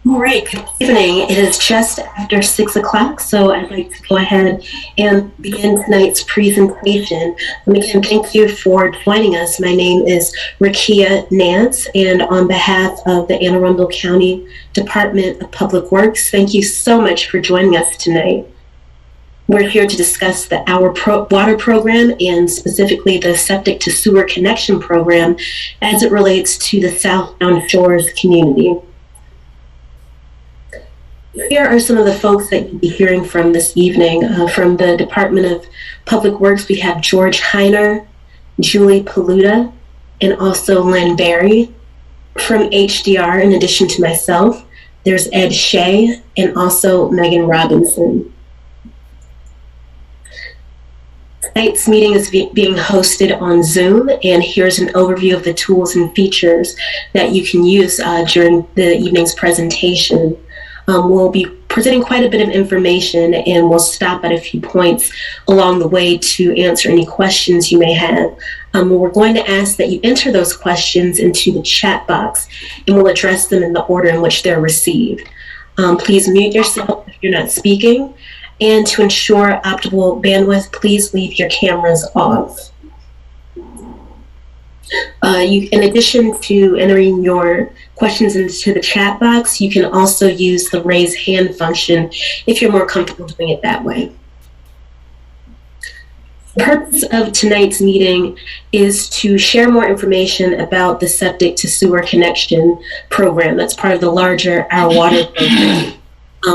All right, good evening. It is just after 6 o'clock, so I'd like to go ahead and begin tonight's presentation. And again, thank you for joining us. My name is Rakia Nance, and on behalf of the Anne Arundel County Department of Public Works, thank you so much for joining us tonight. We're here to discuss the water program and specifically the septic to sewer connection program as it relates to the Southdown Shores community. Here are some of the folks that you'll be hearing from this evening. From the Department of Public Works, we have George Heiner, Julie Paluda, and also Len Berry. From HDR, in addition to myself, there's Ed Shea and also Megan Robinson. Tonight's meeting is being hosted on Zoom, and here's an overview of the tools and features that you can use during the evening's presentation. We'll be presenting quite a bit of information, and we'll stop at a few points along the way to answer any questions you may have. We're going to ask that you enter those questions into the chat box, and we'll address them in the order in which they're received. Please mute yourself if you're not speaking, and to ensure optimal bandwidth, please leave your cameras off. In addition to entering your questions into the chat box, you can also use the raise hand function if you're more comfortable doing it that way. The purpose of tonight's meeting is to share more information about the septic to sewer connection program. That's part of the larger Our Water program.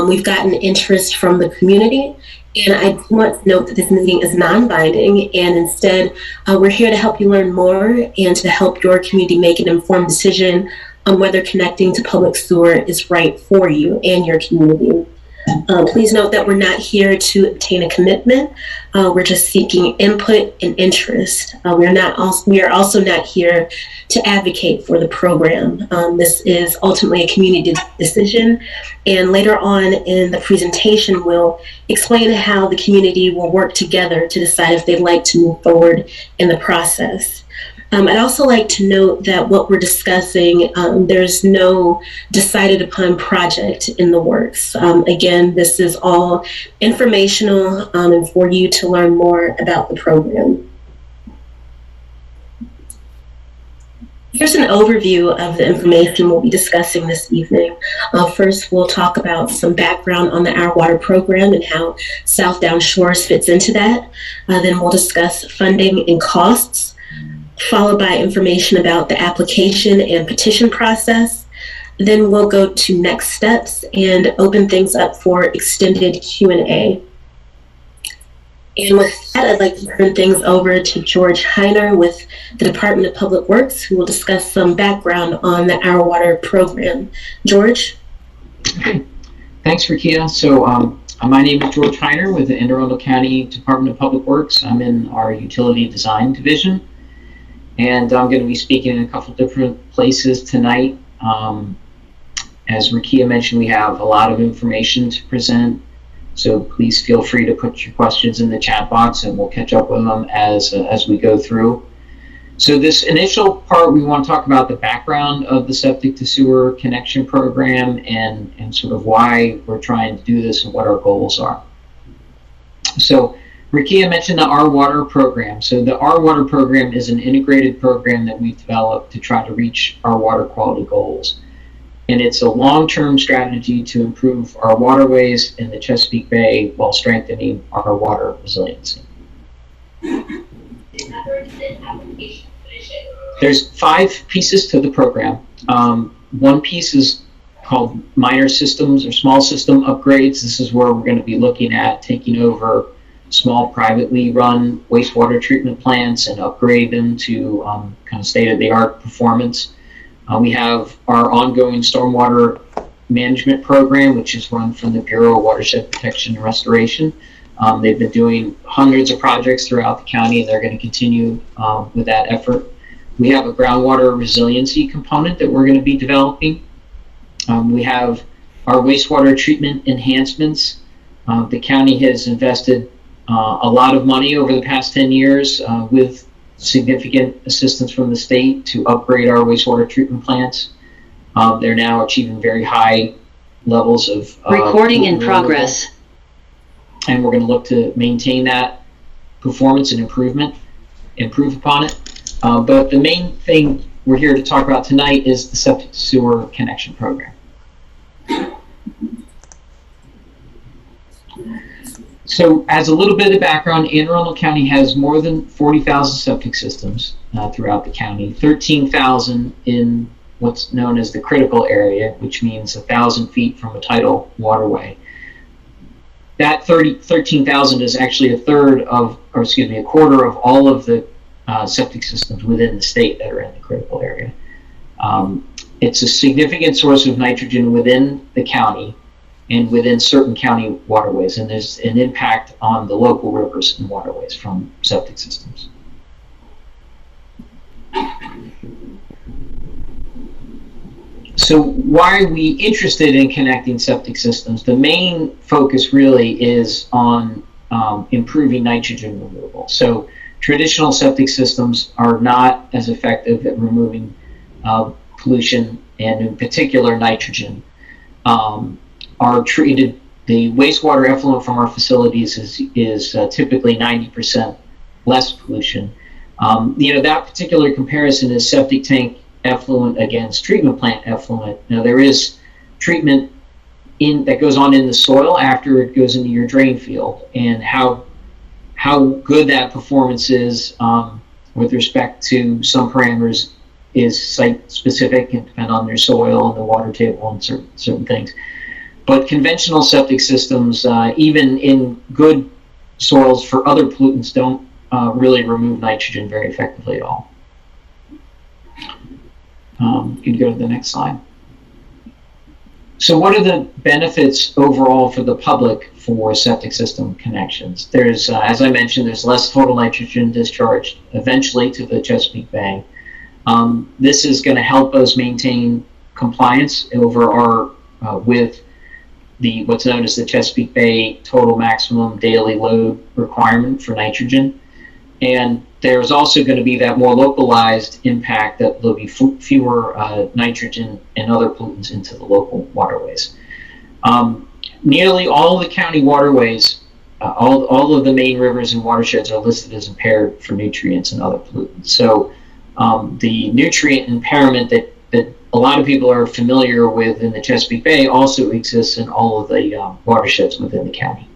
We've gotten interest from the community, and I want to note that this meeting is non-binding, and instead we're here to help you learn more and to help your community make an informed decision on whether connecting to public sewer is right for you and your community. Please note that we're not here to obtain a commitment. We're just seeking input and interest. We are also not here to advocate for the program. This is ultimately a community decision, and later on in the presentation, we'll explain how the community will work together to decide if they'd like to move forward in the process. I'd also like to note that what we're discussing, there's no decided upon project in the works. Again, this is all informational and for you to learn more about the program. Here's an overview of the information we'll be discussing this evening. First, we'll talk about some background on the Our Water program and how Southdown Shores fits into that. Then we'll discuss funding and costs, followed by information about the application and petition process. Then we'll go to next steps and open things up for extended Q&A. And with that, I'd like to turn things over to George Heiner with the Department of Public Works, who will discuss some background on the Our Water program. George? Okay, thanks, Rakia. So my name is George Heiner with the Anne Arundel County Department of Public Works. I'm in our Utility Design Division, and I'm going to be speaking in a couple different places tonight. As Rakia mentioned, we have a lot of information to present, so please feel free to put your questions in the chat box and we'll catch up with them as we go through. So this initial part, we want to talk about the background of the septic to sewer connection program and sort of why we're trying to do this and what our goals are. So Rakia mentioned the Our Water program. So the Our Water program is an integrated program that we've developed to try to reach our water quality goals. And it's a long-term strategy to improve our waterways in the Chesapeake Bay while strengthening our water resiliency. There's 5 pieces to the program. One piece is called minor systems or small system upgrades. This is where we're going to be looking at taking over small privately run wastewater treatment plants and upgrade them to kind of state-of-the-art performance. We have our ongoing stormwater management program, which is run from the Bureau of Watershed Protection and Restoration. They've been doing hundreds of projects throughout the county, and they're going to continue with that effort. We have a groundwater resiliency component that we're going to be developing. We have our wastewater treatment enhancements. The county has invested a lot of money over the past 10 years with significant assistance from the state to upgrade our wastewater treatment plants. They're now achieving very high levels of recording in pollutant removal. progress. And we're going to look to maintain that performance and improve upon it. But the main thing we're here to talk about tonight is the septic sewer connection program. So as a little bit of background, Anne Arundel County has more than 40,000 septic systems throughout the county, 13,000 in what's known as the critical area, which means 1,000 feet from a tidal waterway. That 13,000 is actually a quarter of all of the septic systems within the state that are in the critical area. It's a significant source of nitrogen within the county and within certain county waterways, and there's an impact on the local rivers and waterways from septic systems. So why are we interested in connecting septic systems? The main focus really is on improving nitrogen removal. So traditional septic systems are not as effective at removing pollution, and in particular nitrogen. The wastewater effluent from our facilities is typically 90% less pollution. That particular comparison is septic tank effluent against treatment plant effluent. Now there is treatment that goes on in the soil after it goes into your drain field, and how good that performance is with respect to some parameters is site specific and depend on your soil and the water table and certain things. But conventional septic systems, even in good soils for other pollutants, don't really remove nitrogen very effectively at all. You can go to the next slide. So what are the benefits overall for the public for septic system connections? There's, as I mentioned, there's less total nitrogen discharged eventually to the Chesapeake Bay. This is going to help us maintain compliance over our with what's known as the Chesapeake Bay total maximum daily load requirement for nitrogen. And there's also going to be that more localized impact that there'll be fewer nitrogen and other pollutants into the local waterways. Nearly all of the county waterways, all of the main rivers and watersheds are listed as impaired for nutrients and other pollutants. So the nutrient impairment that a lot of people are familiar with in the Chesapeake Bay also exists in all of the watersheds within the county.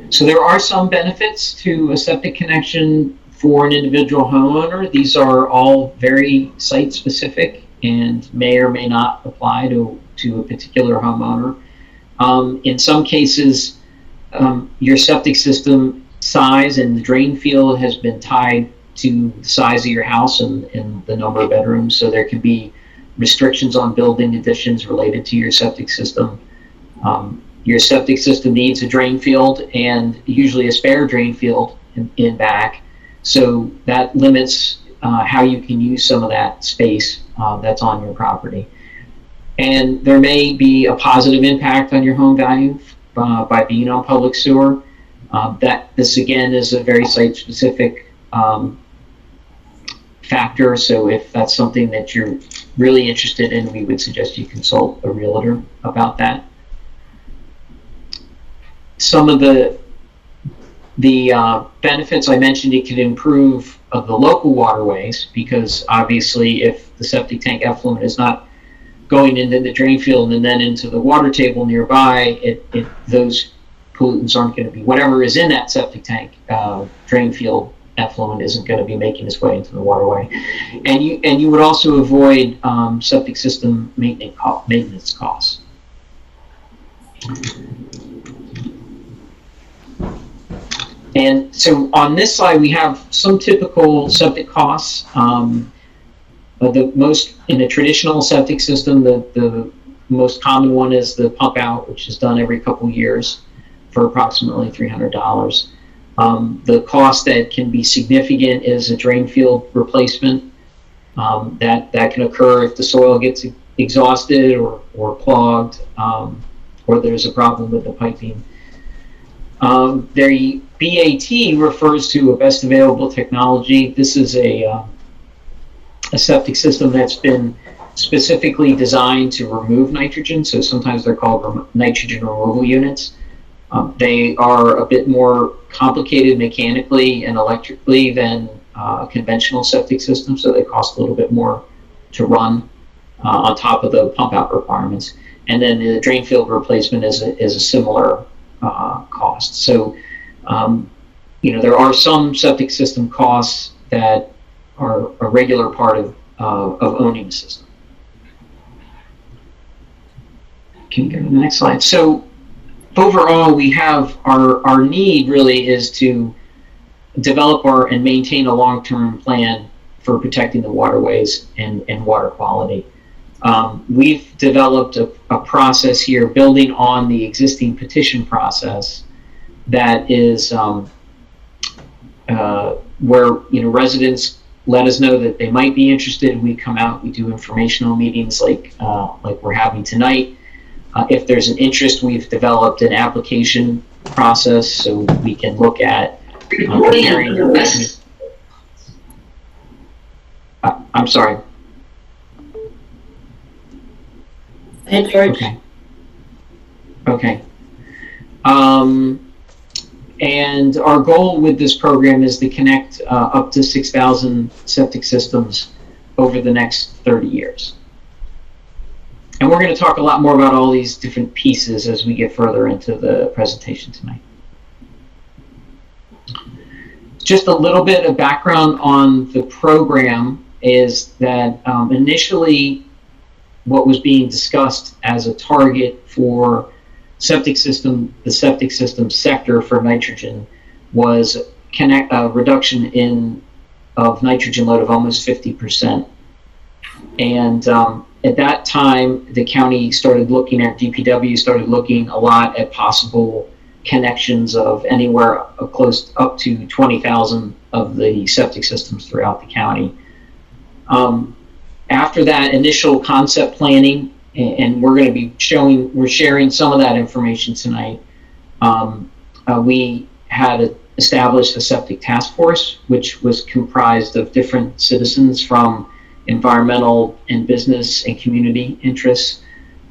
So there are some benefits to a septic connection for an individual homeowner. These are all very site specific and may or may not apply to a particular homeowner. In some cases, your septic system size and the drain field has been tied to the size of your house and the number of bedrooms. So there can be restrictions on building additions related to your septic system. Your septic system needs a drain field and usually a spare drain field in back. So that limits how you can use some of that space that's on your property. And there may be a positive impact on your home value by being on public sewer. This again is a very site-specific factor. So if that's something that you're really interested in, we would suggest you consult a realtor about that. Some of the benefits I mentioned, it could improve the local waterways, because obviously if the septic tank effluent is not going into the drain field and then into the water table nearby, those pollutants aren't going to be, whatever is in that septic tank drain field effluent isn't going to be making its way into the waterway. And you would also avoid septic system maintenance costs. And so on this slide, we have some typical septic costs. The most, in a traditional septic system, the most common one is the pump out, which is done every couple years for approximately $300. The cost that can be significant is a drain field replacement. That can occur if the soil gets exhausted or clogged, or there's a problem with the piping. The BAT refers to a best available technology. This is a septic system that's been specifically designed to remove nitrogen. So sometimes they're called nitrogen removal units. They are a bit more complicated mechanically and electrically than conventional septic systems, so they cost a little bit more to run on top of the pump out requirements. And then the drain field replacement is a similar cost. So, there are some septic system costs that are a regular part of owning a system. Can you go to the next slide? So overall, we have our need really is to develop and maintain a long-term plan for protecting the waterways and water quality. We've developed a process here building on the existing petition process that is where residents let us know that they might be interested. We come out, we do informational meetings like we're having tonight. If there's an interest, we've developed an application process so we can look at comparing. I'm sorry. And George. Okay. And our goal with this program is to connect up to 6,000 septic systems over the next 30 years. And we're going to talk a lot more about all these different pieces as we get further into the presentation tonight. Just a little bit of background on the program is that initially what was being discussed as a target for the septic system sector for nitrogen was a reduction of nitrogen load of almost 50%. And at that time, the county started looking at, DPW started looking a lot at possible connections of anywhere close up to 20,000 of the septic systems throughout the county. After that initial concept planning, and we're sharing some of that information tonight, we had established a septic task force, which was comprised of different citizens from environmental and business and community interests.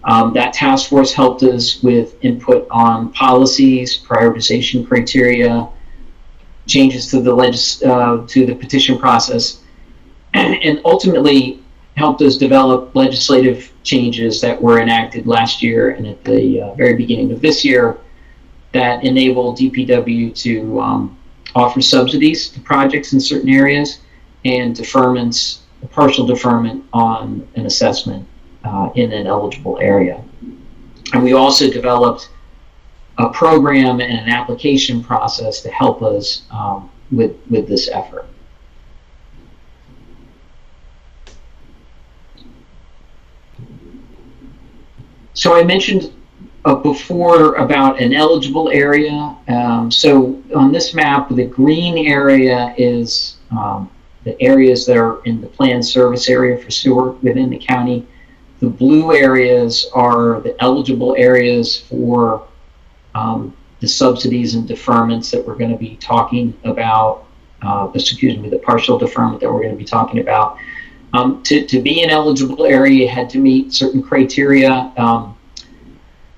That task force helped us with input on policies, prioritization criteria, changes to the petition process, and ultimately helped us develop legislative changes that were enacted last year and at the very beginning of this year that enable DPW to offer subsidies to projects in certain areas and deferments, a partial deferment on an assessment in an eligible area. And we also developed a program and an application process to help us with this effort. So I mentioned before about an eligible area. So on this map, the green area is the areas that are in the planned service area for sewer within the county. The blue areas are the eligible areas for the subsidies and deferments that we're going to be talking about. The partial deferment that we're going to be talking about. To be an eligible area, you had to meet certain criteria.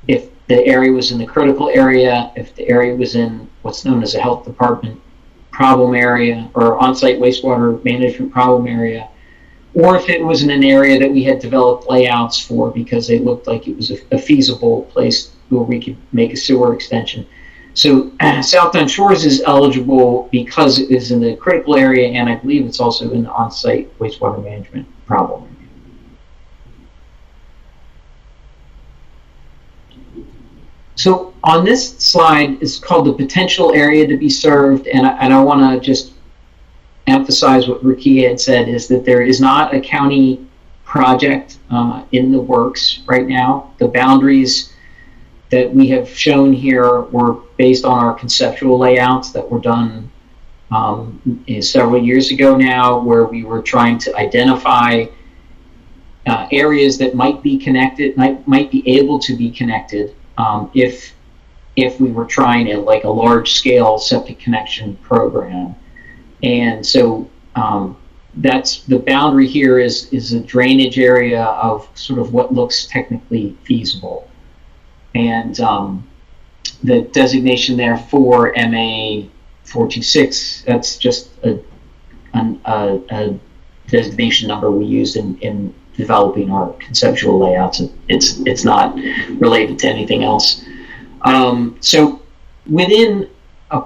If the area was in the critical area, if the area was in what's known as a health department problem area or on-site wastewater management problem area, or if it was in an area that we had developed layouts for because they looked like it was a feasible place where we could make a sewer extension. So Southdown Shores is eligible because it is in the critical area, and I believe it's also in the on-site wastewater management problem area. So on this slide is called the potential area to be served, and I want to just emphasize what Rukia had said, is that there is not a county project in the works right now. The boundaries that we have shown here were based on our conceptual layouts that were done several years ago now, where we were trying to identify areas that might be connected, might be able to be connected if we were trying like a large scale septic connection program. And so that's the boundary here is a drainage area of sort of what looks technically feasible. And the designation there for MA 426, that's just a designation number we use in developing our conceptual layouts. It's not related to anything else. So within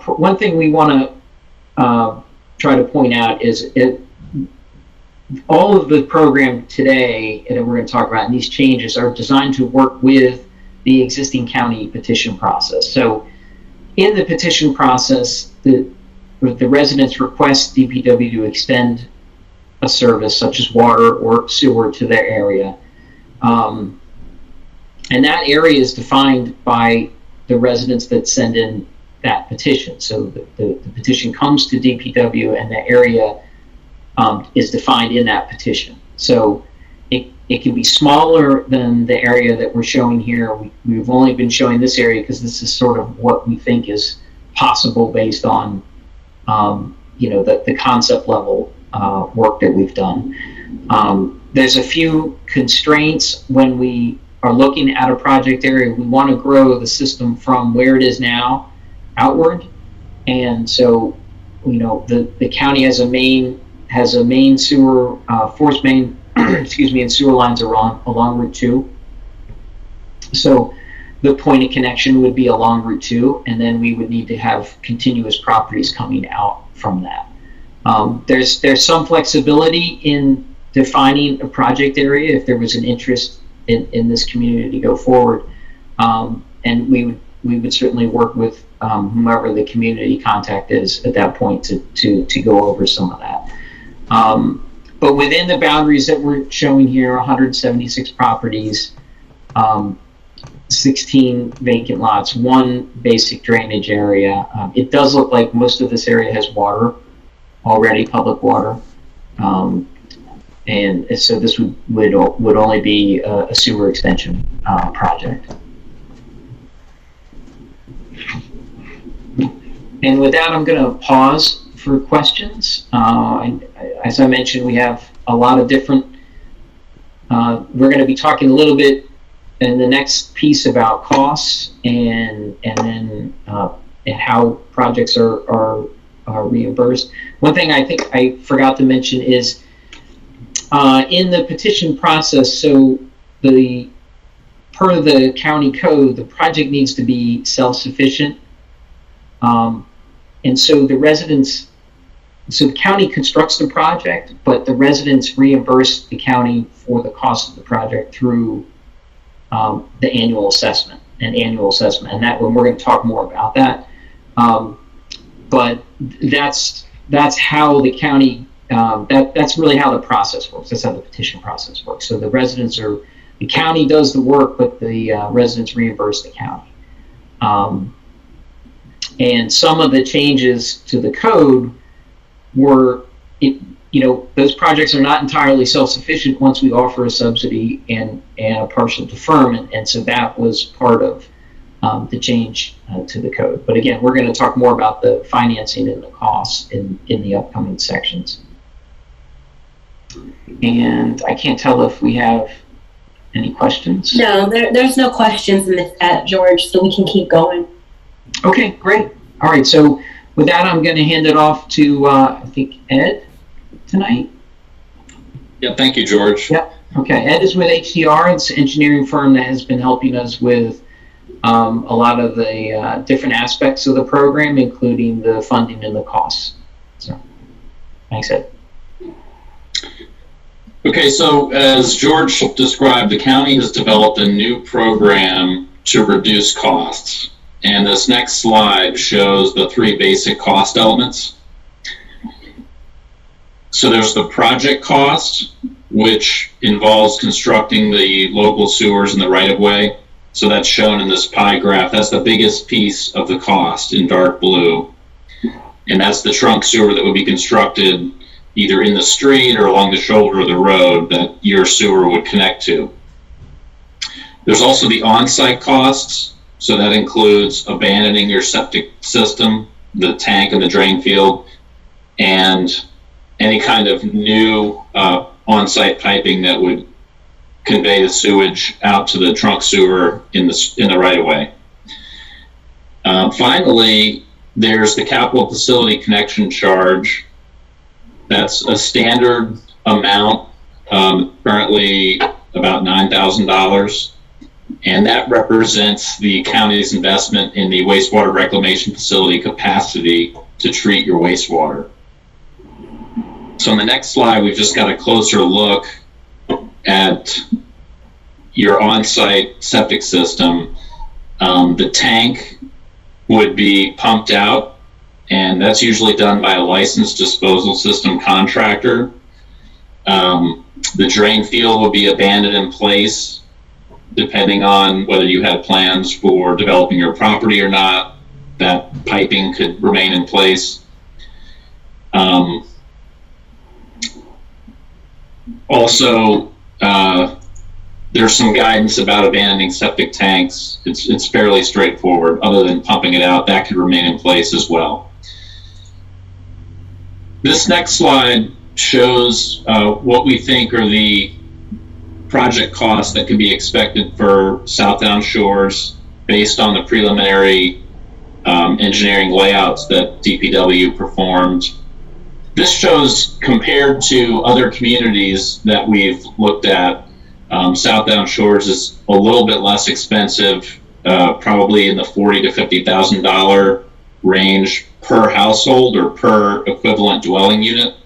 one thing we want to try to point out is all of the program today that we're going to talk about and these changes are designed to work with the existing county petition process. So in the petition process, the residents request DPW to extend a service such as water or sewer to their area. And that area is defined by the residents that send in that petition. So the petition comes to DPW and the area is defined in that petition. So it can be smaller than the area that we're showing here. We've only been showing this area because this is sort of what we think is possible based on the concept level work that we've done. There's a few constraints when we are looking at a project area. We want to grow the system from where it is now outward, and so the county has a main sewer force main excuse me, and sewer lines along Route 2. So the point of connection would be along Route 2, and then we would need to have continuous properties coming out from that. There's some flexibility in defining a project area if there was an interest in this community to go forward, and we would certainly work with whomever the community contact is at that point to go over some of that. But within the boundaries that we're showing here, 176 properties, 16 vacant lots, one basic drainage area. It does look like most of this area has water already, public water. And so this would only be a sewer extension project. And with that, I'm going to pause for questions. As I mentioned, we have a lot of different, we're going to be talking a little bit in the next piece about costs and then and how projects are reimbursed. One thing I think I forgot to mention is in the petition process, so per the county code, the project needs to be self-sufficient. And so the county constructs the project, but the residents reimburse the county for the cost of the project through the annual assessment. And that when we're going to talk more about that. But that's how the county, that's really how the process works. That's how the petition process works. So the county does the work, but the residents reimburse the county. And some of the changes to the code were, those projects are not entirely self-sufficient once we offer a subsidy and a partial deferment, and so that was part of the change to the code. But again, we're going to talk more about the financing and the costs in the upcoming sections. And I can't tell if we have any questions. No, there's no questions in the chat, George, so we can keep going. Okay, great. All right, so with that, I'm going to hand it off to, I think, Ed tonight. Yeah, thank you, George. Yep. Okay, Ed is with HDR. It's an engineering firm that has been helping us with a lot of the different aspects of the program, including the funding and the costs. So, thanks, Ed. Okay, so as George described, the county has developed a new program to reduce costs. And this next slide shows the three basic cost elements. So there's the project cost, which involves constructing the local sewers in the right-of-way. So that's shown in this pie graph. That's the biggest piece of the cost in dark blue. And that's the trunk sewer that would be constructed either in the street or along the shoulder of the road that your sewer would connect to. There's also the on-site costs. So that includes abandoning your septic system, the tank and the drain field, and any kind of new on-site piping that would convey the sewage out to the trunk sewer in the right of way. Finally, there's the capital facility connection charge. That's a standard amount, currently about $9,000. And that represents the county's investment in the wastewater reclamation facility capacity to treat your wastewater. So on the next slide, we've just got a closer look at your on-site septic system. The tank would be pumped out, and that's usually done by a licensed disposal system contractor. The drain field will be abandoned in place, depending on whether you had plans for developing your property or not. That piping could remain in place. Also, there's some guidance about abandoning septic tanks. It's fairly straightforward. Other than pumping it out, that could remain in place as well. This next slide shows what we think are the project costs that could be expected for Southdown Shores based on the preliminary engineering layouts that DPW performed. This shows, compared to other communities that we've looked at, Southdown Shores is a little bit less expensive, probably in the $40,000 to $50,000 range per household or per equivalent dwelling unit.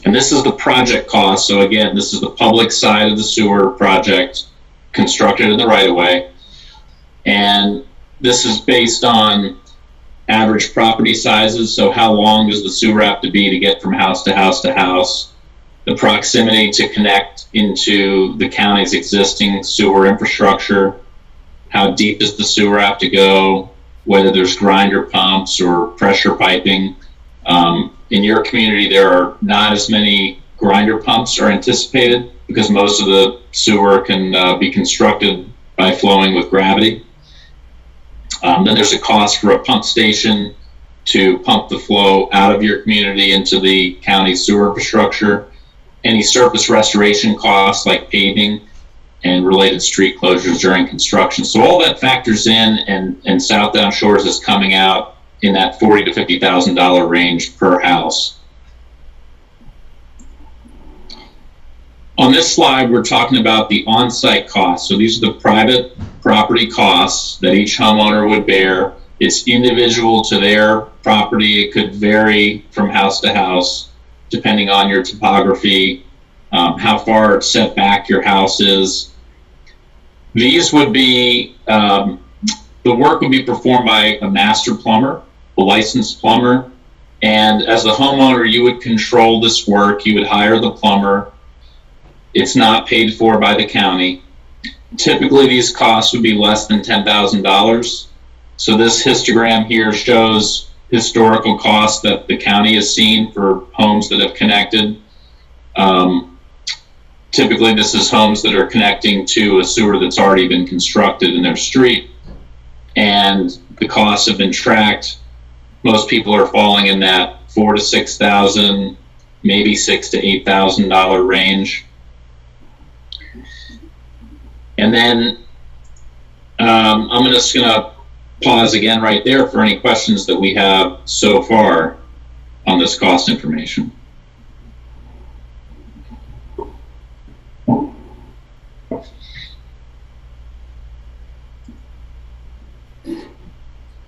And this is the project cost. So again, this is the public side of the sewer project constructed in the right of way. And this is based on average property sizes. So how long does the sewer have to be to get from house to house to house? The proximity to connect into the county's existing sewer infrastructure. How deep does the sewer have to go? Whether there's grinder pumps or pressure piping. In your community, there are not as many grinder pumps are anticipated because most of the sewer can be constructed by flowing with gravity. Then there's a cost for a pump station to pump the flow out of your community into the county sewer infrastructure. Any surface restoration costs like paving and related street closures during construction. So all that factors in, and Southdown Shores is coming out in that $40,000 to $50,000 range per house. On this slide, we're talking about the on-site costs. So these are the private property costs that each homeowner would bear. It's individual to their property. It could vary from house to house, depending on your topography, how far set back your house is. These would be, the work would be performed by a master plumber, a licensed plumber, and as the homeowner, you would control this work. You would hire the plumber. It's not paid for by the county. Typically, these costs would be less than $10,000. So this histogram here shows historical costs that the county has seen for homes that have connected. Typically, this is homes that are connecting to a sewer that's already been constructed in their street, and the costs have been tracked. Most people are falling in that $4,000 to $6,000, maybe $6,000 to $8,000 range. And then I'm just going to pause again right there for any questions that we have so far on this cost information.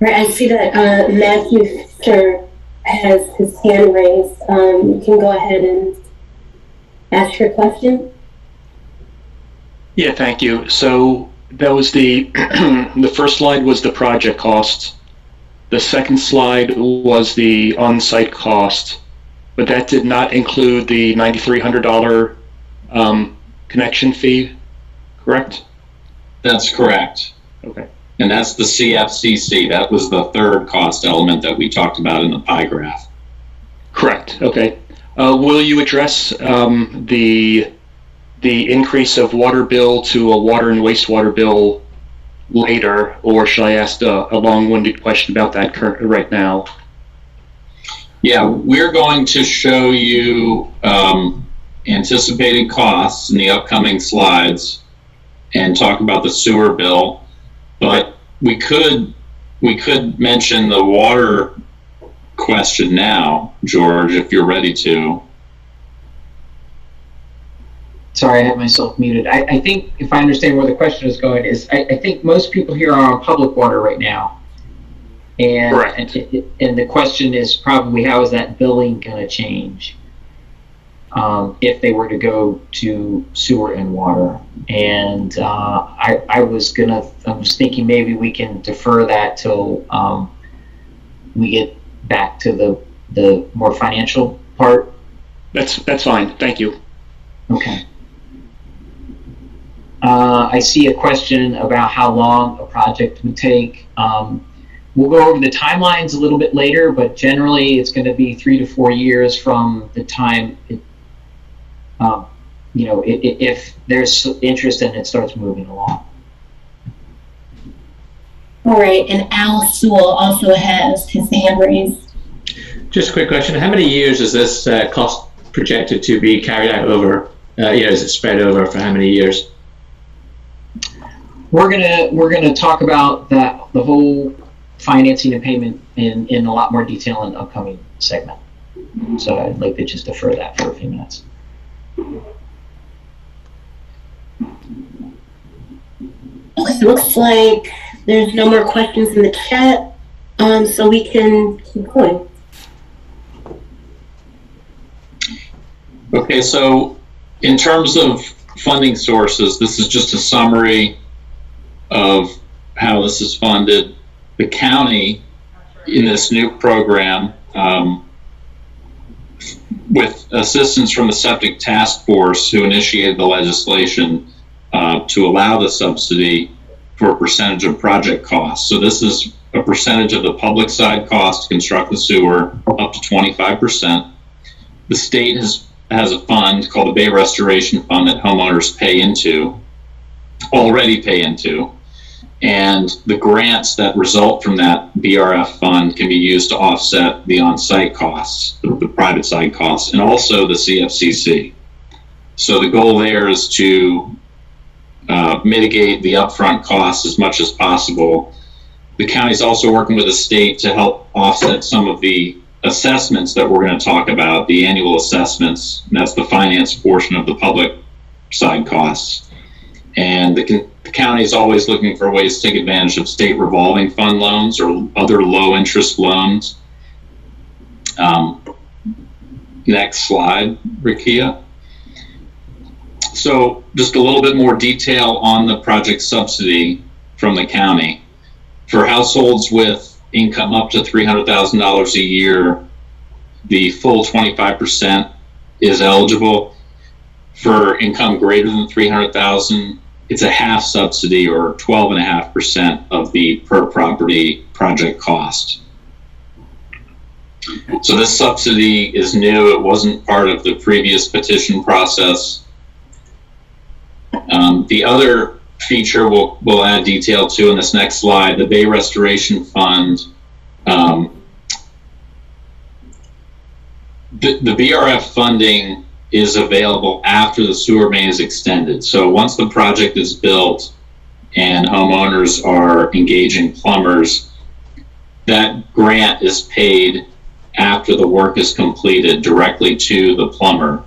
Right, I see that Matthew Fisher has his hand raised. You can go ahead and ask your question. Yeah, thank you. So that was the the first slide was the project cost. The second slide was the on-site cost, but that did not include the $9,300 connection fee, correct? That's correct. Okay. And that's the CFCC. That was the third cost element that we talked about in the pie graph. Correct. Okay. Will you address the increase of water bill to a water and wastewater bill later, or should I ask a long-winded question about that right now? Yeah, we're going to show you anticipated costs in the upcoming slides and talk about the sewer bill, but we could mention the water question now, George, if you're ready to. Sorry, I had myself muted. I think if I understand where the question is going is, I think most people here are on public water right now. And, Correct. and the question is probably, how is that billing going to change if they were to go to sewer and water? And I was thinking maybe we can defer that till we get back to the more financial part. That's fine. Thank you. Okay. I see a question about how long a project would take. We'll go over the timelines a little bit later, but generally it's going to be 3 to 4 years from the time if there's interest and it starts moving along. All right, and Al Sewell also has his hand raised. Just a quick question. How many years is this cost projected to be carried out over? Is it spread over for how many years? We're gonna talk about the whole financing and payment in a lot more detail in the upcoming segment. So I'd like to just defer that for a few minutes. Okay, looks like there's no more questions in the chat, so we can keep going. Okay, so in terms of funding sources, this is just a summary of how this is funded. The county, in this new program, with assistance from the Septic Task Force, who initiated the legislation to allow the subsidy for a percentage of project costs. So this is a percentage of the public side cost to construct the sewer, up to 25%. The state has a fund called the Bay Restoration Fund that homeowners already pay into. And the grants that result from that BRF fund can be used to offset the on-site costs, the private side costs, and also the CFCC. So the goal there is to mitigate the upfront costs as much as possible. The county is also working with the state to help offset some of the assessments that we're going to talk about, the annual assessments, and that's the finance portion of the public side costs. And the county is always looking for ways to take advantage of state revolving fund loans or other low interest loans. Next slide, Rakia. So just a little bit more detail on the project subsidy from the county. For households with income up to $300,000 a year, the full 25% is eligible. For income greater than $300,000, it's a half subsidy, or 12.5% of the per property project cost. So this subsidy is new. It wasn't part of the previous petition process. The other feature we'll add detail to in this next slide, the Bay Restoration Fund. The BRF funding is available after the sewer main is extended. So once the project is built and homeowners are engaging plumbers, that grant is paid after the work is completed directly to the plumber.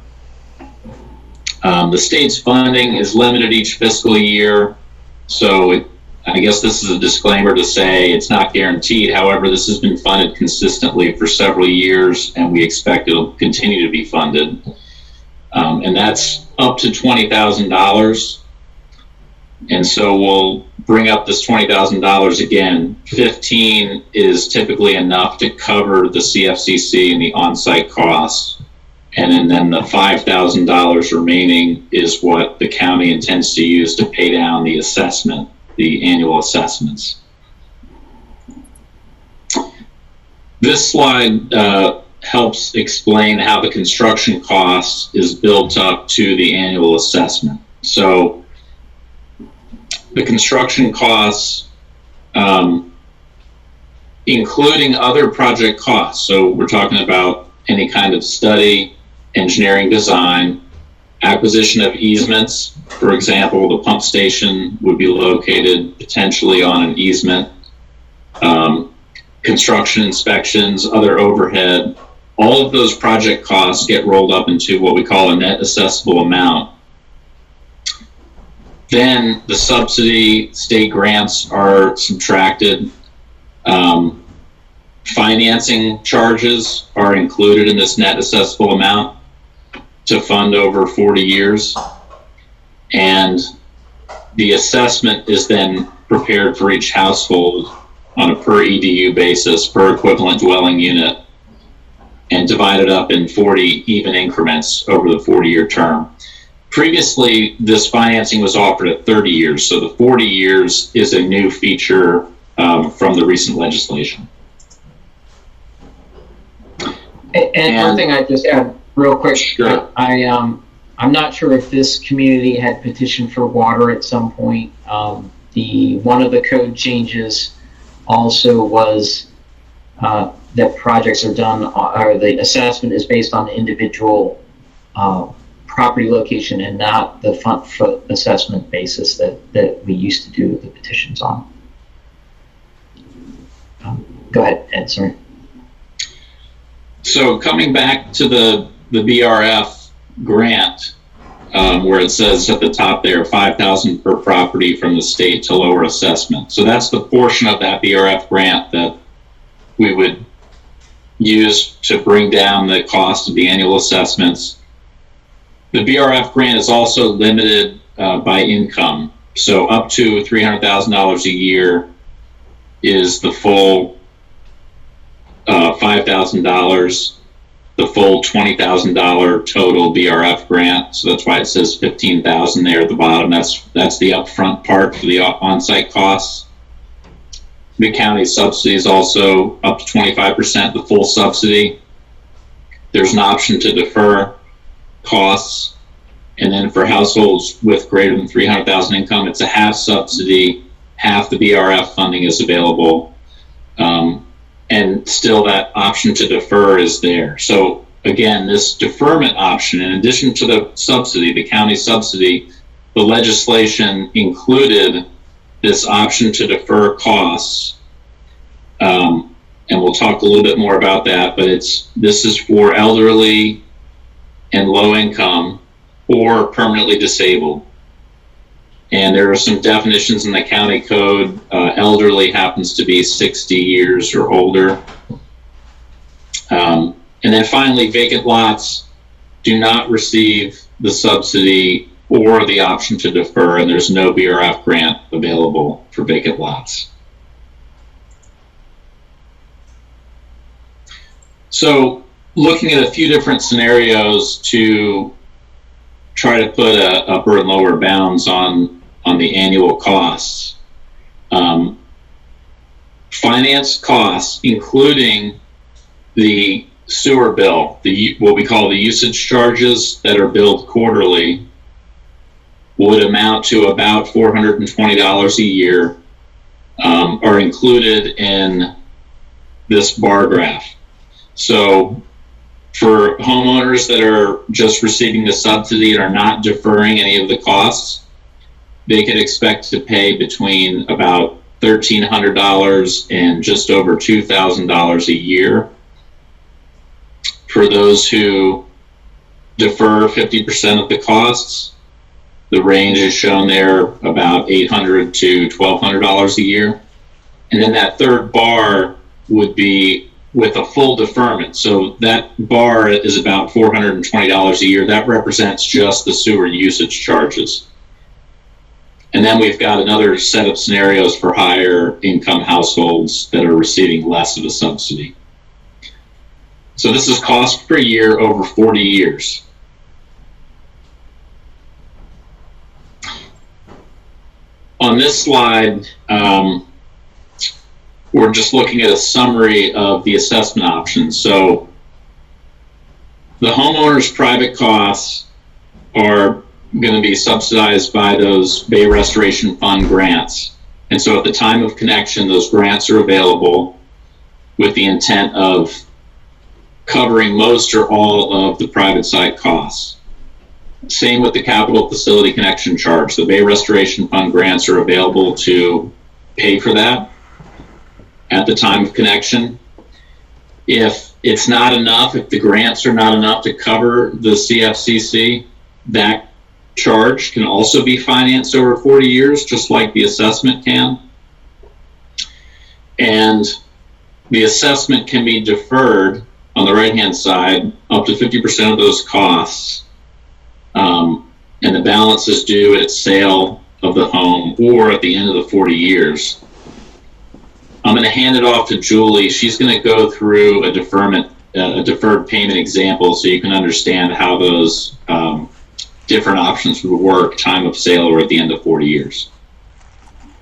The state's funding is limited each fiscal year, so I guess this is a disclaimer to say it's not guaranteed. However, this has been funded consistently for several years, and we expect it'll continue to be funded. And that's up to $20,000. And so we'll bring up this $20,000 again. 15 is typically enough to cover the CFCC and the on-site costs. And then the $5,000 remaining is what the county intends to use to pay down the assessment, the annual assessments. This slide helps explain how the construction cost is built up to the annual assessment. So the construction costs including other project costs. So we're talking about any kind of study, engineering design, acquisition of easements. For example, the pump station would be located potentially on an easement. Construction inspections, other overhead, all of those project costs get rolled up into what we call a net assessable amount. Then the subsidy, state grants are subtracted. Financing charges are included in this net assessable amount to fund over 40 years. And the assessment is then prepared for each household on a per EDU basis, per equivalent dwelling unit, and divided up in 40 even increments over the 40-year term. Previously, this financing was offered at 30 years, so the 40 years is a new feature from the recent legislation. And one thing I just add real quick, Sure. I'm not sure if this community had petitioned for water at some point. One of the code changes also was that projects are done, or the assessment is based on the individual property location and not the front foot assessment basis that we used to do the petitions on. Go ahead, Ed, sorry. So coming back to the BRF grant, where it says at the top there, $5,000 per property from the state to lower assessment. So that's the portion of that BRF grant that we would use to bring down the cost of the annual assessments. The BRF grant is also limited by income. So up to $300,000 a year is the full $5,000, the full $20,000 total BRF grant. So that's why it says $15,000 there at the bottom. That's the upfront part for the on-site costs. Mid-county subsidy is also up to 25%, the full subsidy. There's an option to defer costs. And then for households with greater than 300,000 income, it's a half subsidy, half the BRF funding is available. And still that option to defer is there. So again, this deferment option, in addition to the subsidy, the county subsidy, the legislation included this option to defer costs. And we'll talk a little bit more about that, but this is for elderly and low income or permanently disabled. And there are some definitions in the county code. Elderly happens to be 60 years or older. And then finally, vacant lots do not receive the subsidy or the option to defer, and there's no BRF grant available for vacant lots. So looking at a few different scenarios to try to put upper and lower bounds on the annual costs. Finance costs, including the sewer bill, what we call the usage charges that are billed quarterly, would amount to about $420 a year, are included in this bar graph. So for homeowners that are just receiving the subsidy and are not deferring any of the costs, they could expect to pay between about $1,300 and just over $2,000 a year. For those who defer 50% of the costs, the range is shown there, about $800 to $1,200 a year. And then that third bar would be with a full deferment. So that bar is about $420 a year. That represents just the sewer usage charges. And then we've got another set of scenarios for higher income households that are receiving less of a subsidy. So this is cost per year over 40 years. On this slide, we're just looking at a summary of the assessment options. So the homeowner's private costs are going to be subsidized by those Bay Restoration Fund grants. And so at the time of connection, those grants are available. with the intent of covering most or all of the private side costs. Same with the capital facility connection charge. The Bay Restoration Fund grants are available to pay for that at the time of connection. If it's not enough, if the grants are not enough to cover the CFCC, that charge can also be financed over 40 years, just like the assessment can. And the assessment can be deferred on the right-hand side up to 50% of those costs. And the balance is due at sale of the home or at the end of the 40 years. I'm going to hand it off to Julie. She's going to go through a deferred payment example so you can understand how those different options would work, time of sale or at the end of 40 years.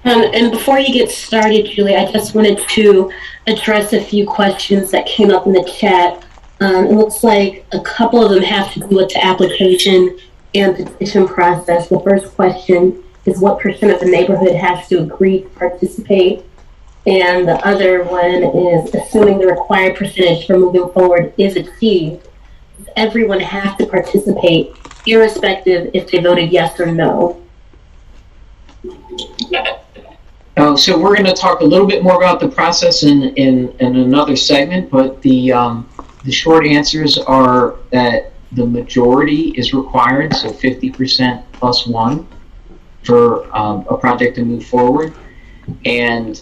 And before you get started, Julie, I just wanted to address a few questions that came up in the chat. It looks like a couple of them have to do with the application and petition process. The first question is what % of the neighborhood has to agree to participate? And the other one is assuming the required percentage for moving forward is achieved, does everyone have to participate irrespective if they voted yes or no? So we're going to talk a little bit more about the process in another segment, but the short answers are that the majority is required, so 50% plus one for a project to move forward. And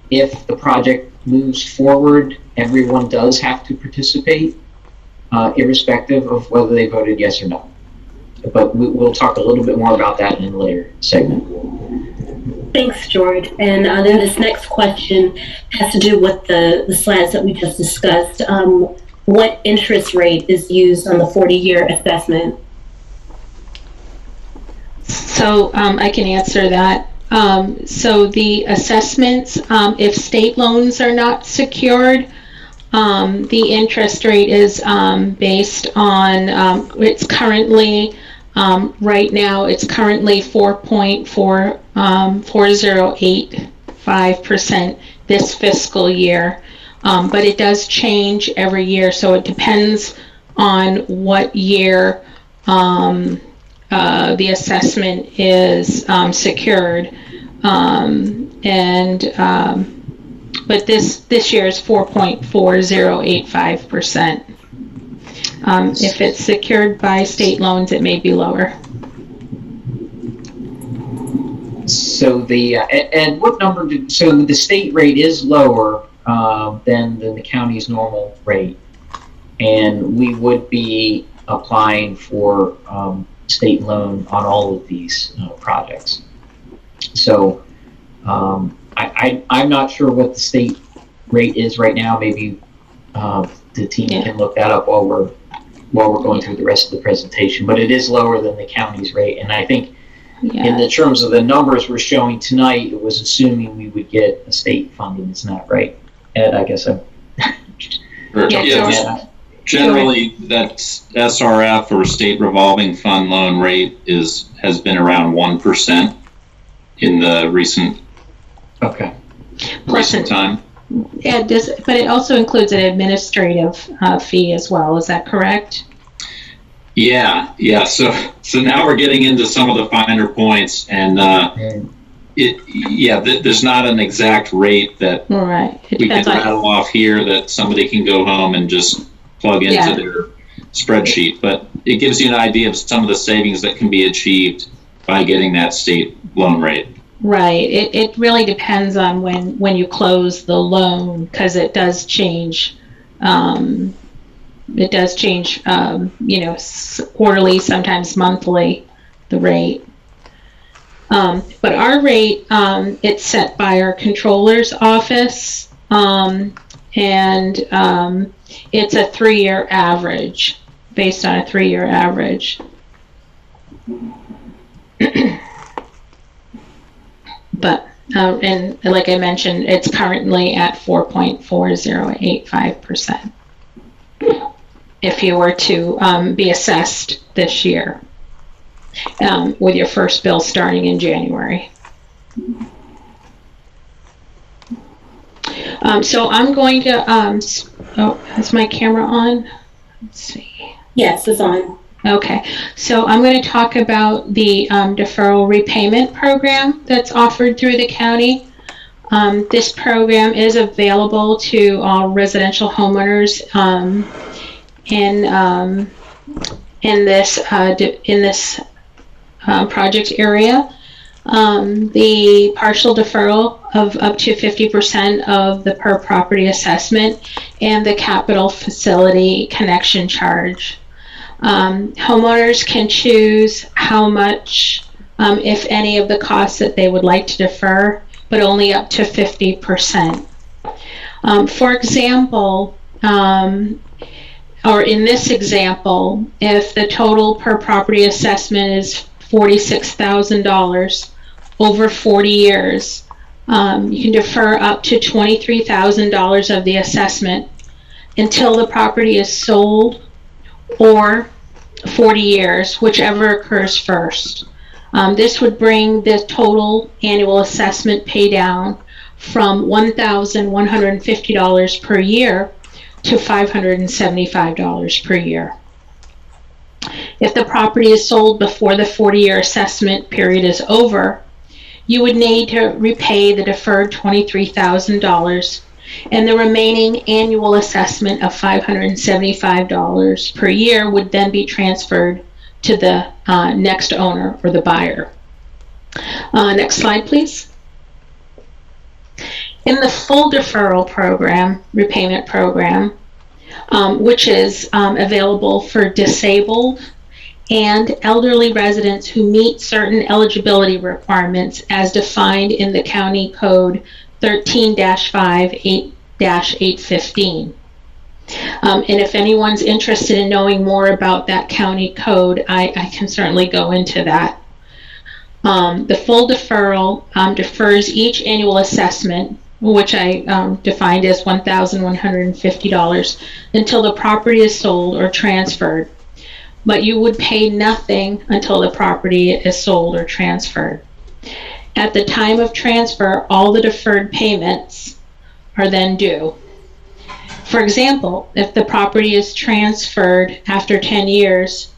if the project moves forward, everyone does have to participate, irrespective of whether they voted yes or no. But we'll talk a little bit more about that in a later segment. Thanks, George. And then this next question has to do with the slides that we just discussed. What interest rate is used on the 40-year assessment? So I can answer that. So the assessments, if state loans are not secured, the interest rate is based on, it's currently, right now, it's currently 4.4085% this fiscal year. But it does change every year, so it depends on what year the assessment is secured. But this year is 4.4085%. If it's secured by state loans, it may be lower. So and what number so the state rate is lower than the county's normal rate, and we would be applying for state loan on all of these projects. So I'm not sure what the state rate is right now. Maybe the team can look that up while we're going through the rest of the presentation. But it is lower than the county's rate, and I think in the terms of the numbers we're showing tonight, it was assuming we would get a state funding. Isn't that right, Ed? I guess I'm. Generally, that SRF or state revolving fund loan rate has been around 1% in the recent time. Yeah, but it also includes an administrative fee as well. Is that correct? Yeah. So now we're getting into some of the finer points, and there's not an exact rate that we can rattle off here that somebody can go home and just plug into their spreadsheet. But it gives you an idea of some of the savings that can be achieved by getting that state loan rate. Right. It really depends on when you close the loan, because it does change. It does change, quarterly, sometimes monthly, the rate. But our rate, it's set by our controller's office, and it's a 3-year average, based on a 3-year average. But, and like I mentioned, it's currently at 4.4085%. If you were to be assessed this year with your first bill starting in January. So I'm going to, oh, is my camera on? Let's see. Yes, it's on. Okay, so I'm going to talk about the deferral repayment program that's offered through the county. This program is available to all residential homeowners in this project area. The partial deferral of up to 50% of the per property assessment and the capital facility connection charge. Homeowners can choose how much, if any, of the costs that they would like to defer, but only up to 50%. For example, or in this example, if the total per property assessment is $46,000 over 40 years, you can defer up to $23,000 of the assessment until the property is sold, or 40 years, whichever occurs first. This would bring the total annual assessment pay down from $1,150 per year to $575 per year. If the property is sold before the 40-year assessment period is over, you would need to repay the deferred $23,000, and the remaining annual assessment of $575 per year would then be transferred to the next owner or the buyer. Next slide, please. In the full deferral program, repayment program, which is available for disabled and elderly residents who meet certain eligibility requirements as defined in the County Code 13-5-8-815. And if anyone's interested in knowing more about that county code, I can certainly go into that. The full deferral defers each annual assessment, which I defined as $1,150, until the property is sold or transferred. But you would pay nothing until the property is sold or transferred. At the time of transfer, all the deferred payments are then due. For example, if the property is transferred after 10 years,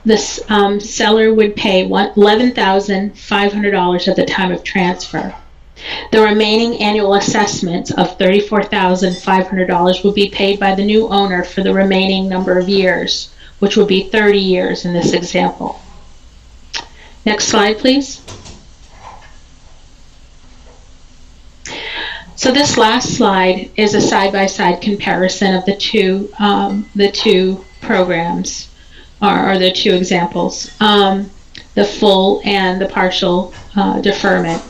the seller would pay $11,500 at the time of transfer. The remaining annual assessments of $34,500 would be paid by the new owner for the remaining number of years, which would be 30 years in this example. Next slide, please. So this last slide is a side-by-side comparison of the two programs, or the two examples, the full and the partial deferment,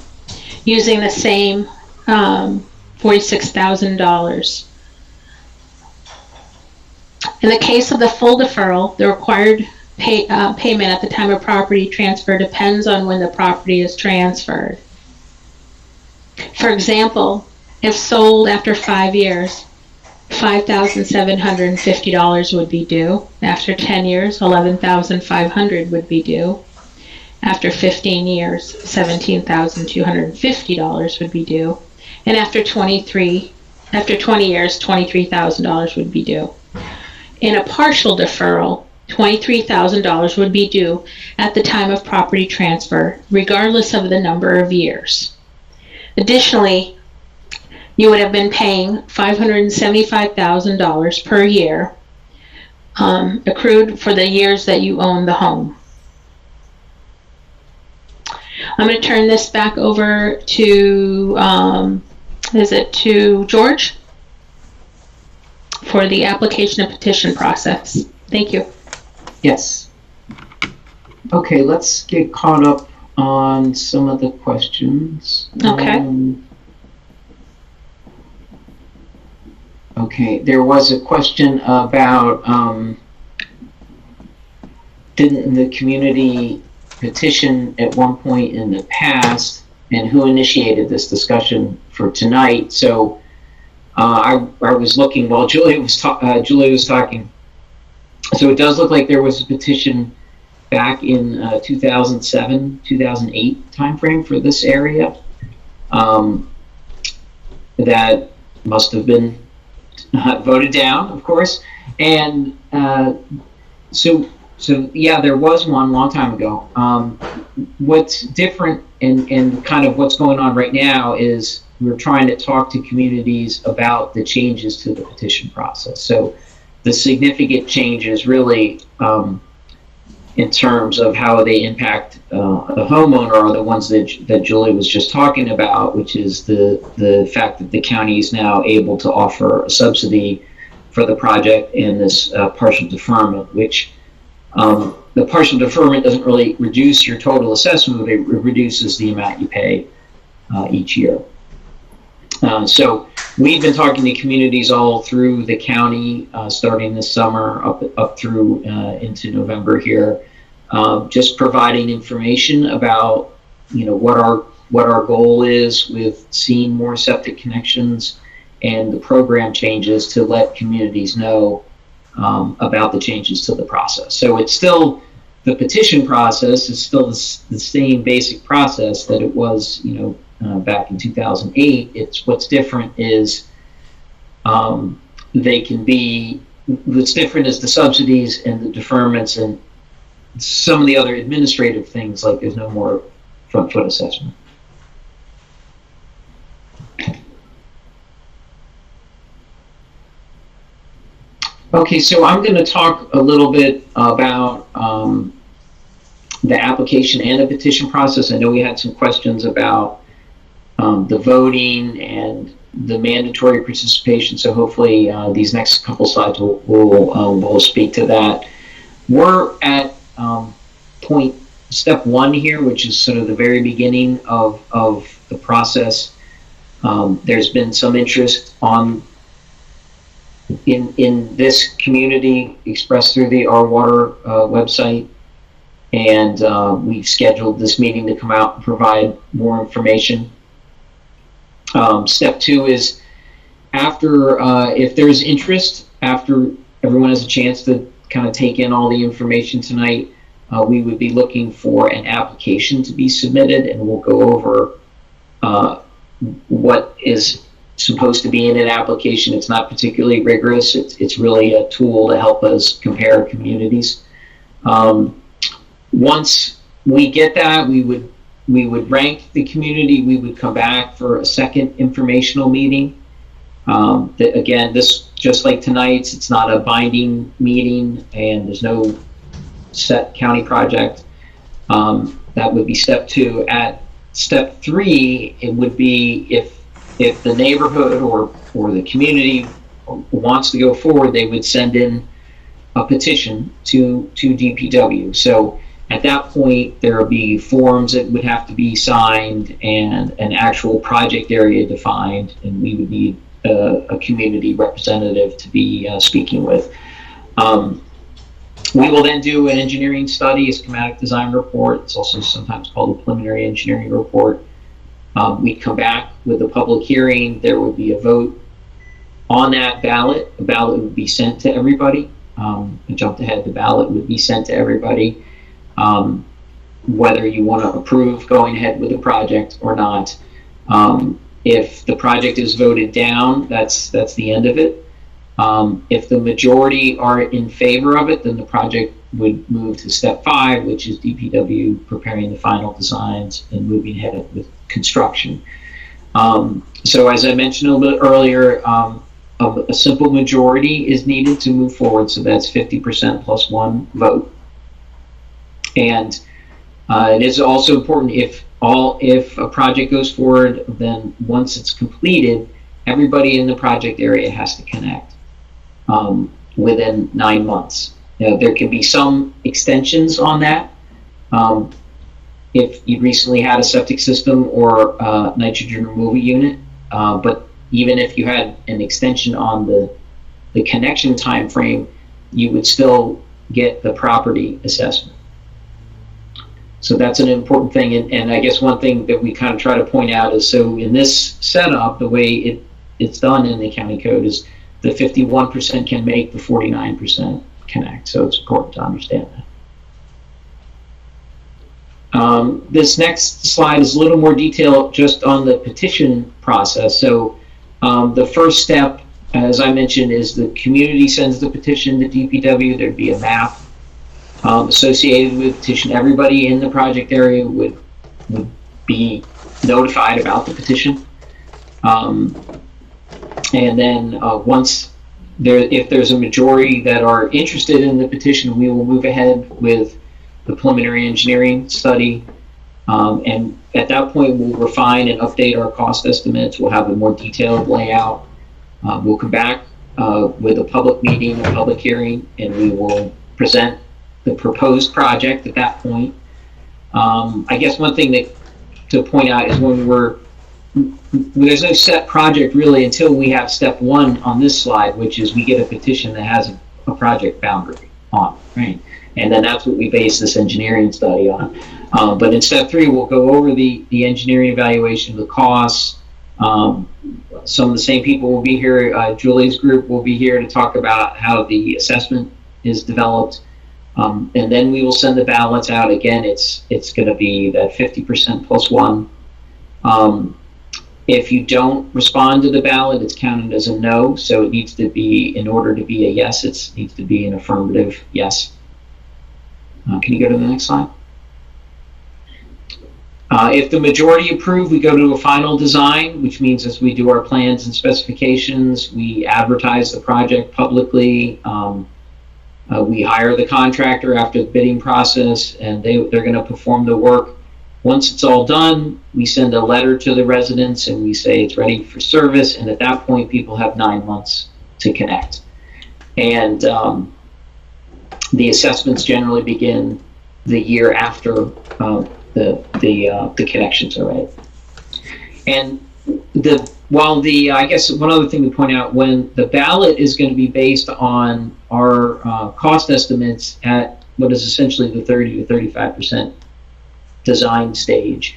using the same $46,000. In the case of the full deferral, the required payment at the time of property transfer depends on when the property is transferred. For example, if sold after 5 years, $5,750 would be due. After 10 years, $11,500 would be due. After 15 years, $17,250 would be due. And after 20 years, $23,000 would be due. In a partial deferral, $23,000 would be due at the time of property transfer, regardless of the number of years. Additionally, you would have been paying $575,000 per year, accrued for the years that you own the home. I'm going to turn this back over to, to George for the application and petition process. Thank you. Yes. Okay, let's get caught up on some of the questions. Okay. Okay, there was a question about didn't the community petition at one point in the past, and who initiated this discussion for tonight? So I was looking while Julia was talking. So it does look like there was a petition back in 2007, 2008 timeframe for this area that must have been voted down, of course. And so yeah, there was one long time ago. What's different and kind of what's going on right now is we're trying to talk to communities about the changes to the petition process. So the significant changes really in terms of how they impact the homeowner are the ones that Julie was just talking about, which is the fact that the county is now able to offer a subsidy for the project and this partial deferment, which the partial deferment doesn't really reduce your total assessment, it reduces the amount you pay each year. So we've been talking to communities all through the county, starting this summer up through into November here, just providing information about what our goal is with seeing more septic connections and the program changes to let communities know about the changes to the process. So it's still the petition process is still the same basic process that it was, back in 2008. It's what's different is they can be. What's different is the subsidies and the deferments and some of the other administrative things, like there's no more front foot assessment. Okay, so I'm going to talk a little bit about the application and the petition process. I know we had some questions about the voting and the mandatory participation, so hopefully these next couple slides will speak to that. We're at step one here, which is sort of the very beginning of the process. There's been some interest in this community expressed through the Our Water website, and we've scheduled this meeting to come out and provide more information. Step two is after, if there's interest, after everyone has a chance to kind of take in all the information tonight, we would be looking for an application to be submitted, and we'll go over what is supposed to be in an application. It's not particularly rigorous. It's really a tool to help us compare communities. Once we get that, we would rank the community. We would come back for a second informational meeting. Again, this, just like tonight's, it's not a binding meeting, and there's no set county project. That would be step two. At step three, it would be if the neighborhood or the community wants to go forward, they would send in a petition to DPW. So at that point, there will be forms that would have to be signed and an actual project area defined, and we would need a community representative to be speaking with. We will then do an engineering study, a schematic design report. It's also sometimes called a preliminary engineering report. We'd come back with a public hearing. There would be a vote on that ballot. The ballot would be sent to everybody. I jumped ahead. The ballot would be sent to everybody, whether you want to approve going ahead with the project or not. If the project is voted down, that's the end of it. If the majority are in favor of it, then the project would move to step 5, which is DPW preparing the final designs and moving ahead with construction. So as I mentioned a little bit earlier, a simple majority is needed to move forward. So that's 50% plus 1 vote. And it is also important if a project goes forward, then once it's completed, everybody in the project area has to connect within 9 months. Now, there can be some extensions on that. If you recently had a septic system or nitrogen removal unit, but even if you had an extension on the connection time frame, you would still get the property assessment. So that's an important thing. And I guess one thing that we kind of try to point out is, so in this setup, the way it's done in the county code is the 51% can make, the 49% connect. So it's important to understand that. This next slide is a little more detail just on the petition process. So The first step, as I mentioned, is the community sends the petition to DPW. There'd be a map associated with the petition. Everybody in the project area would be notified about the petition. And then if there's a majority that are interested in the petition, we will move ahead with the preliminary engineering study. And at that point, we'll refine and update our cost estimates. We'll have a more detailed layout. We'll come back with a public meeting, a public hearing, and we will present the proposed project at that point. I guess one thing to point out is there's no set project really until we have step one on this slide, which is we get a petition that has a project boundary on, right? And then that's what we base this engineering study on. But in step three, we'll go over the engineering evaluation, the costs. Some of the same people will be here. Julie's group will be here to talk about how the assessment is developed. And then we will send the ballots out. Again, it's going to be that 50% plus one. If you don't respond to the ballot, it's counted as a no. So it needs to be, in order to be a yes, it needs to be an affirmative yes. Can you go to the next slide? If the majority approve, we go to a final design, which means as we do our plans and specifications, we advertise the project publicly. We hire the contractor after the bidding process, and they're going to perform the work. Once it's all done, we send a letter to the residents and we say it's ready for service. And at that point, people have 9 months to connect. And the assessments generally begin the year after the connections are ready. And I guess one other thing to point out, when the ballot is going to be based on our cost estimates at what is essentially the 30 to 35% design stage.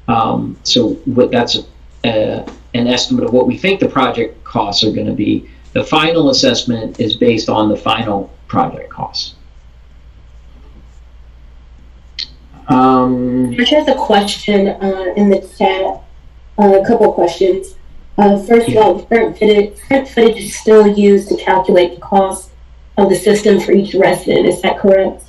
So that's an estimate of what we think the project costs are going to be. The final assessment is based on the final project costs. George has a question in the chat, a couple of questions. First of all, current footage is still used to calculate the cost of the system for each resident. Is that correct?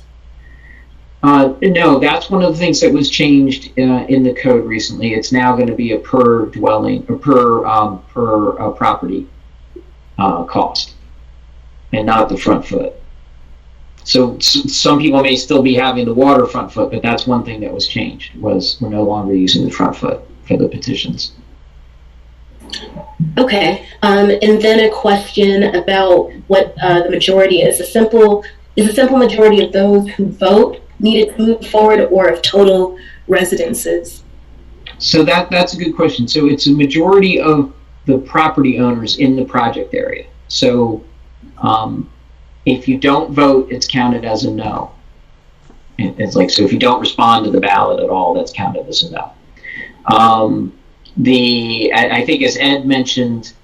No, that's one of the things that was changed in the code recently. It's now going to be a per dwelling or per property cost, and not the front foot. So some people may still be having the water front foot, but that's one thing that was changed. Was we're no longer using the front foot for the petitions. Okay, and then a question about what the majority is. Is a simple majority of those who vote needed to move forward, or of total residences? So that's a good question. So it's a majority of the property owners in the project area. So if you don't vote, it's counted as a no. It's like, so if you don't respond to the ballot at all, that's counted as a no. I think as Ed mentioned,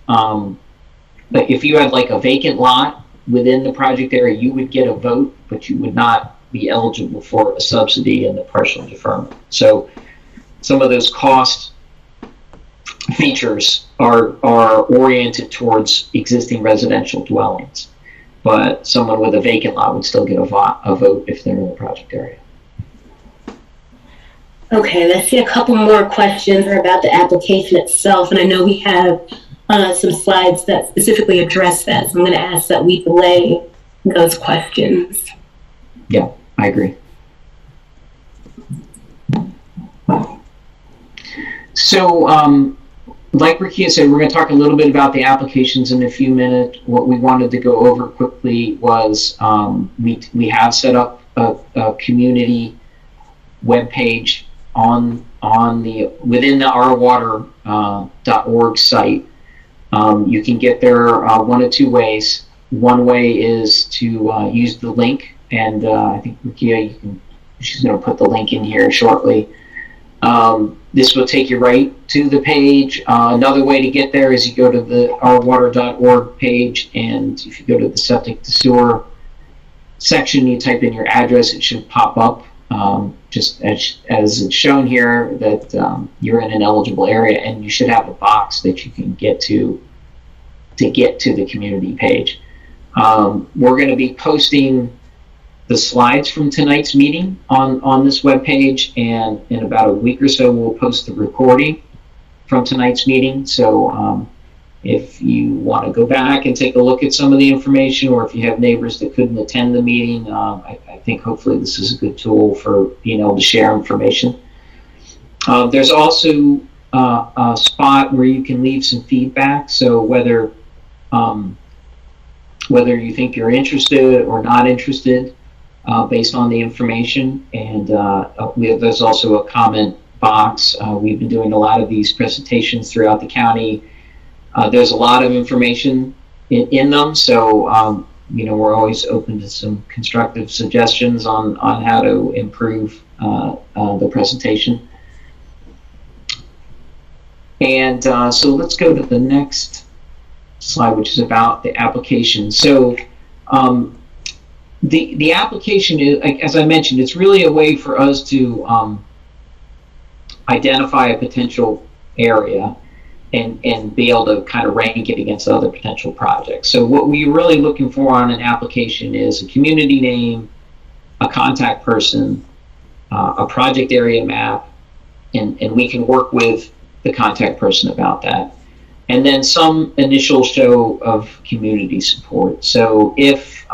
if you had like a vacant lot within the project area, you would get a vote, but you would not be eligible for a subsidy and the partial deferment. So some of those cost features are oriented towards existing residential dwellings, but someone with a vacant lot would still get a vote if they're in the project area. Okay, let's see, a couple more questions are about the application itself, and I know we have some slides that specifically address that, so I'm going to ask that we delay those questions. Yeah, I agree. So, like Rakia said, we're going to talk a little bit about the applications in a few minutes. What we wanted to go over quickly was we have set up a community webpage within the ourwater.org site. You can get there one of two ways. One way is to use the link, and I think Rakia, she's going to put the link in here shortly. This will take you right to the page. Another way to get there is you go to the ourwater.org page, and if you go to the septic to sewer section, you type in your address, it should pop up. Just as it's shown here, that you're in an eligible area, and you should have a box that you can get to to get to the community page. We're going to be posting the slides from tonight's meeting on this webpage, and in about a week or so, we'll post the recording from tonight's meeting. So if you want to go back and take a look at some of the information, or if you have neighbors that couldn't attend the meeting, I think hopefully this is a good tool for being able to share information. There's also a spot where you can leave some feedback. So whether you think you're interested or not interested, based on the information, and there's also a comment box. We've been doing a lot of these presentations throughout the county. There's a lot of information in them, so we're always open to some constructive suggestions on how to improve the presentation. And so let's go to the next slide, which is about the application. So the application is, as I mentioned, it's really a way for us to identify a potential area and be able to kind of rank it against other potential projects. So what we're really looking for on an application is a community name, a contact person, a project area map, and we can work with the contact person about that. And then some initial show of community support. So if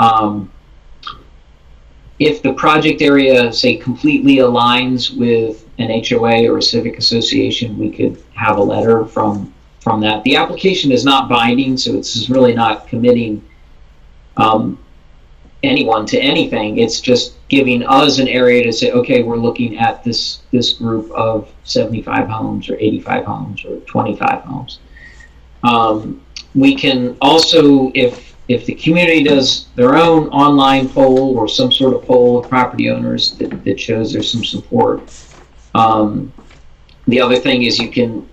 the project area, say, completely aligns with an HOA or a civic association, we could have a letter from that. The application is not binding, so it's really not committing anyone to anything. It's just giving us an area to say, okay, we're looking at this group of 75 homes or 85 homes or 25 homes. We can also, if the community does their own online poll or some sort of poll of property owners that shows there's some support. The other thing is you can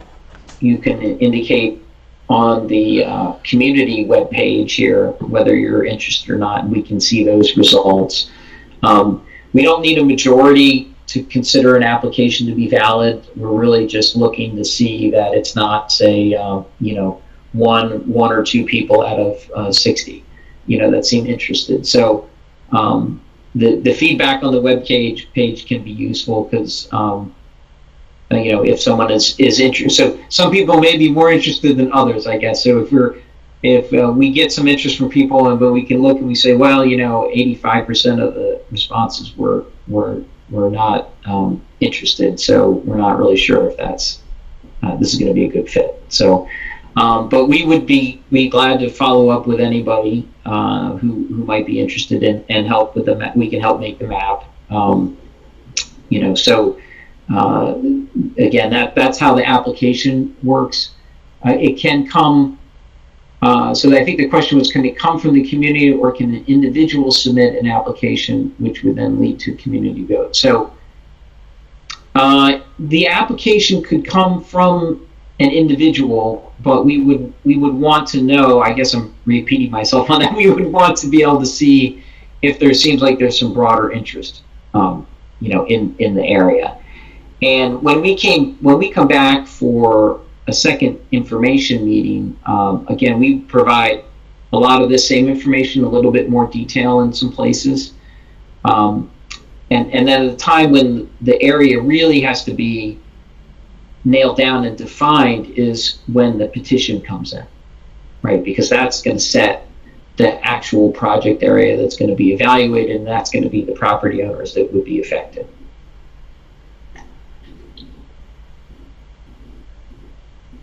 indicate on the community webpage here whether you're interested or not, and we can see those results. We don't need a majority to consider an application to be valid. We're really just looking to see that it's not, say, one or two people out of 60, that seem interested. So the feedback on the web page can be useful because if someone is interested. So some people may be more interested than others, I guess. So if we get some interest from people, but we can look and we say, well, 85% of the responses were not interested, so we're not really sure if this is going to be a good fit. So. But we would be glad to follow up with anybody who might be interested and help with the map. We can help make the map. So again, that's how the application works. It can come. So I think the question was, can it come from the community, or can an individual submit an application, which would then lead to community vote? So the application could come from an individual, but we would want to know, I guess I'm repeating myself on that, we would want to be able to see if there seems like there's some broader interest, in the area. And when we come back for a second information meeting, again, we provide a lot of this same information, a little bit more detail in some places. And then at the time when the area really has to be nailed down and defined is when the petition comes in, right? Because that's going to set the actual project area that's going to be evaluated, and that's going to be the property owners that would be affected.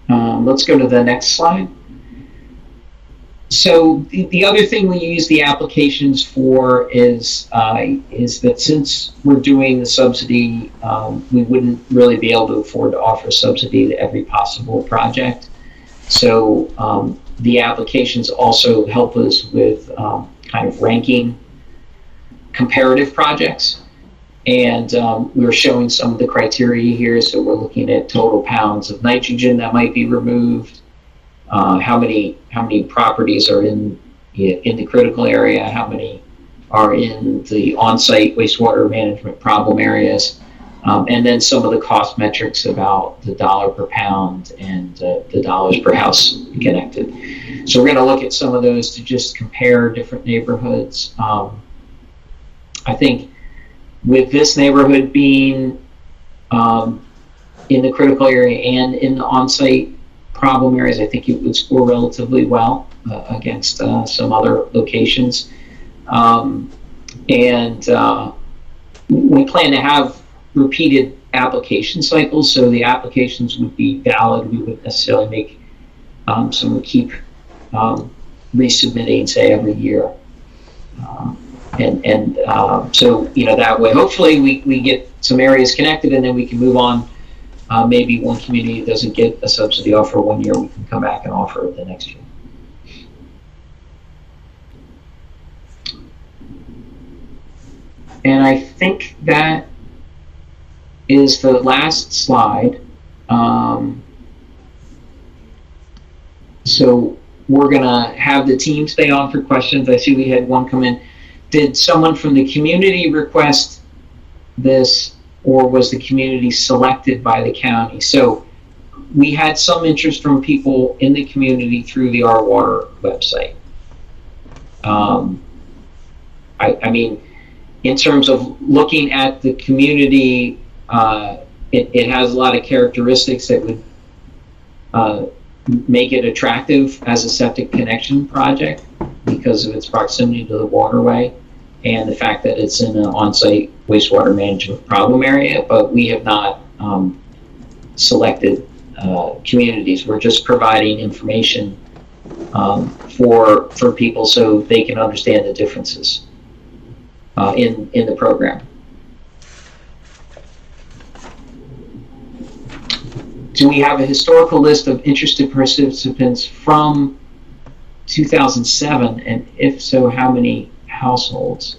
Let's go to the next slide. So the other thing we use the applications for is that since we're doing the subsidy, we wouldn't really be able to afford to offer subsidy to every possible project. So the applications also help us with kind of ranking comparative projects. And we're showing some of the criteria here. So we're looking at total pounds of nitrogen that might be removed, how many properties are in the critical area, how many are in the on-site wastewater management problem areas, and then some of the cost metrics about the dollar per pound and the dollars per house connected. So we're going to look at some of those to just compare different neighborhoods. I think with this neighborhood being in the critical area and in the on-site problem areas, I think it would score relatively well against some other locations. We plan to have repeated application cycles, so the applications would be valid. We wouldn't necessarily make some would keep resubmitting, say, every year. So, you know, that way, hopefully we get some areas connected, and then we can move on. Maybe one community doesn't get a subsidy offer 1 year, we can come back and offer it the next year. And I think that is the last slide. So we're gonna have the team stay on for questions. I see we had one come in. Did someone from the community request this, or was the community selected by the county? So we had some interest from people in the community through the Our Water website. I mean, in terms of looking at the community, it has a lot of characteristics that would make it attractive as a septic connection project because of its proximity to the waterway and the fact that it's in an on-site wastewater management problem area. But we have not selected communities. We're just providing information for people so they can understand the differences in the program. Do we have a historical list of interested participants from 2007, and if so, how many households?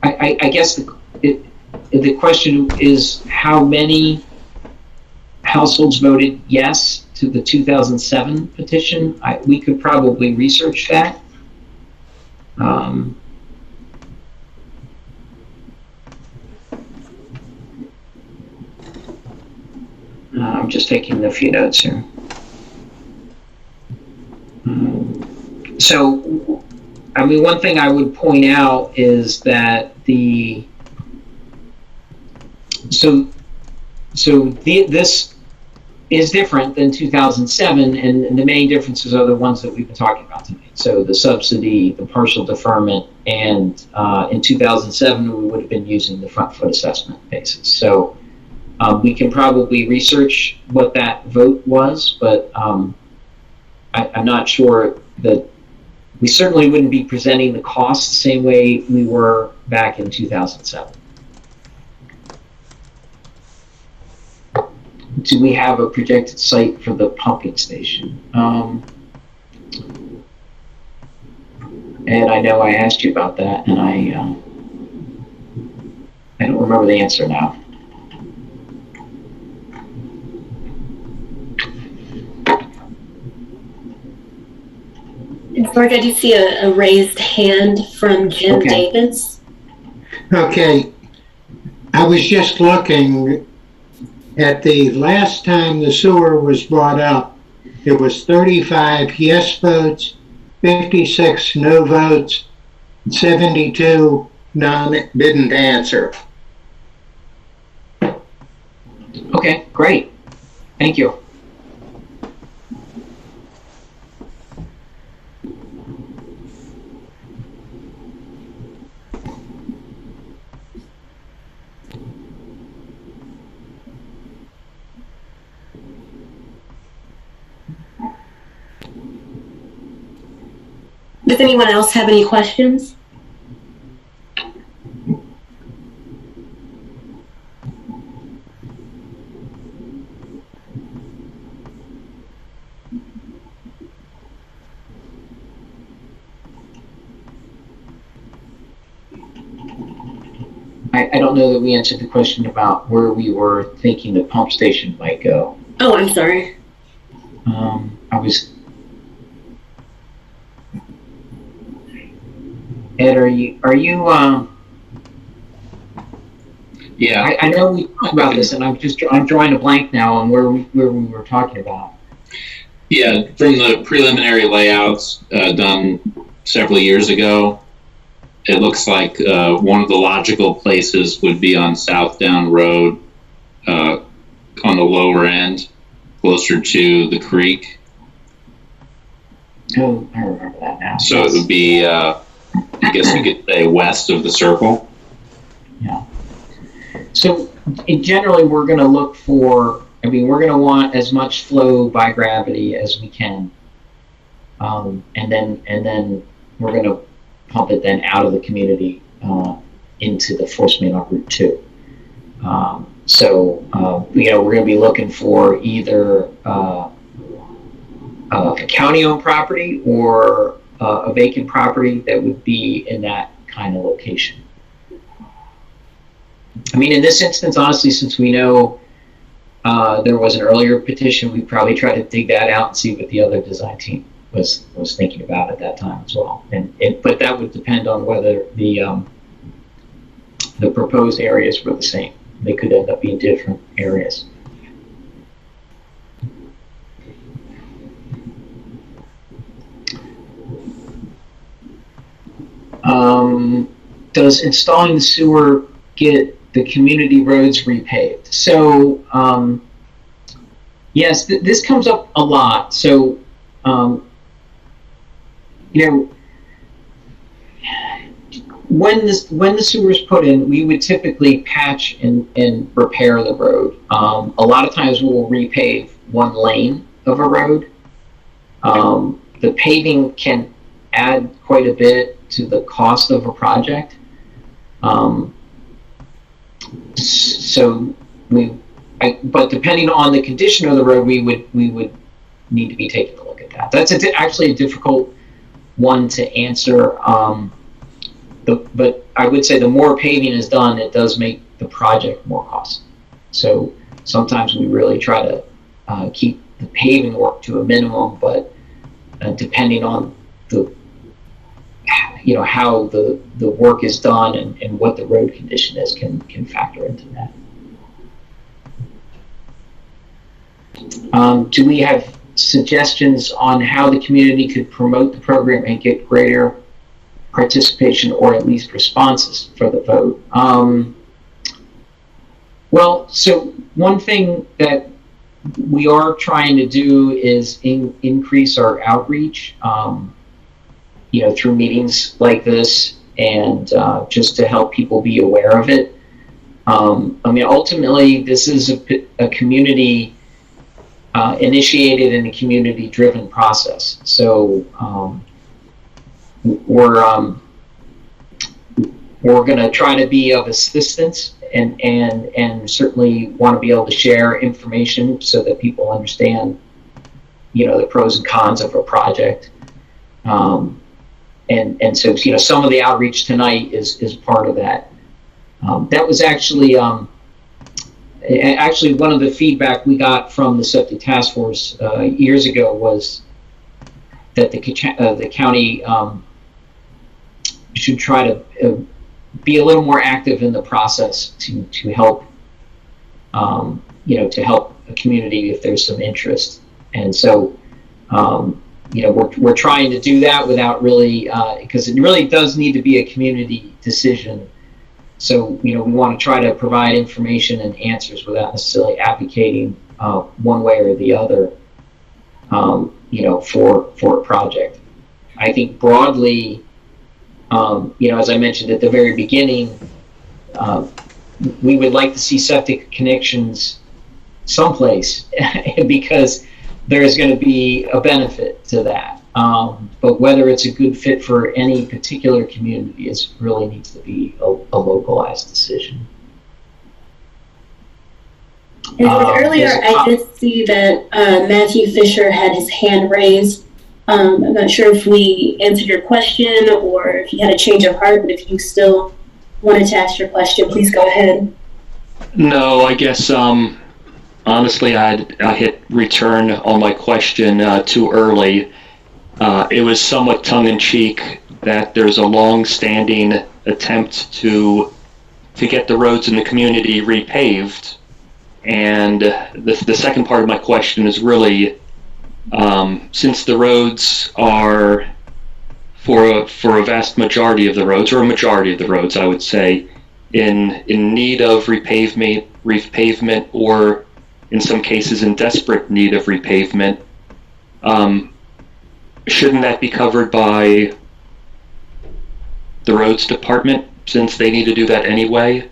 I guess the question is how many households voted yes to the 2007 petition. We could probably research that. I'm just taking a few notes here. So, I mean, one thing I would point out is that this is different than 2007, and the main differences are the ones that we've been talking about tonight. So the subsidy, the partial deferment, and in 2007 we would have been using the front foot assessment basis. So we can probably research what that vote was, but I'm not sure that we certainly wouldn't be presenting the costs the same way we were back in 2007. Do we have a projected site for the pumping station? And I know I asked you about that, and I don't remember the answer now. Mark, I do see a raised hand from Jim Davis. Okay. I was just looking at the last time the sewer was brought up. It was 35 yes votes, 56 no votes, 72 didn't answer. Okay, great. Thank you. Does anyone else have any questions? I don't know that we answered the question about where we were thinking the pump station might go. Oh, I'm sorry. Ed, are you Yeah, I know we talked about this, and I'm drawing a blank now on where we were talking about. yeah. From the preliminary layouts done several years ago, it looks like one of the logical places would be on Southdown Road, on the lower end, closer to the creek. Oh, I remember that now. So Yes. it would be, I guess you could say, west of the circle. Yeah. So generally, we're going to look for. I mean, we're going to want as much flow by gravity as we can, and then we're going to pump it then out of the community into the force main on Route 2. We're going to be looking for either a county-owned property or a vacant property that would be in that kind of location. I mean, in this instance, honestly, since we know there was an earlier petition, we probably try to dig that out and see what the other design team was thinking about at that time as well. But that would depend on whether the proposed areas were the same. They could end up being different areas. Does installing the sewer get the community roads repaved? So, yes, this comes up a lot. So, when the sewer is put in, we would typically patch and repair the road. A lot of times we'll repave one lane of a road. The paving can add quite a bit to the cost of a project. But depending on the condition of the road, we would need to be taking a look at that. That's actually a difficult one to answer. But I would say the more paving is done, it does make the project more costly. So sometimes we really try to keep the paving work to a minimum, but depending on how the work is done and what the road condition is can factor into that. Do we have suggestions on how the community could promote the program and get greater participation or at least responses for the vote? Well, so one thing that we are trying to do is increase our outreach, through meetings like this and just to help people be aware of it. Ultimately, this is a community initiated and a community-driven process. So we're going to try to be of assistance and certainly want to be able to share information so that people understand, the pros and cons of a project. And so, some of the outreach tonight is part of that. That was actually one of the feedback we got from the septic task force years ago was that the county should try to be a little more active in the process to help to help a community if there's some interest. And so we're trying to do that without really because it really does need to be a community decision. So we want to try to provide information and answers without necessarily advocating one way or the other for a project. I think broadly, as I mentioned at the very beginning, we would like to see septic connections someplace because there's going to be a benefit to that. But whether it's a good fit for any particular community really needs to be a localized decision. And earlier, I did see that Matthew Fisher had his hand raised. I'm not sure if we answered your question or if you had a change of heart, but if you still wanted to ask your question, please go ahead. No, I guess honestly, I hit return on my question too early. It was somewhat tongue-in-cheek that there's a long-standing attempt to to get the roads in the community repaved. And the second part of my question is really, since the roads are, for a vast majority of the roads, or a majority of the roads, I would say, in need of repavement, or in some cases in desperate need of repavement, shouldn't that be covered by the roads department, since they need to do that anyway?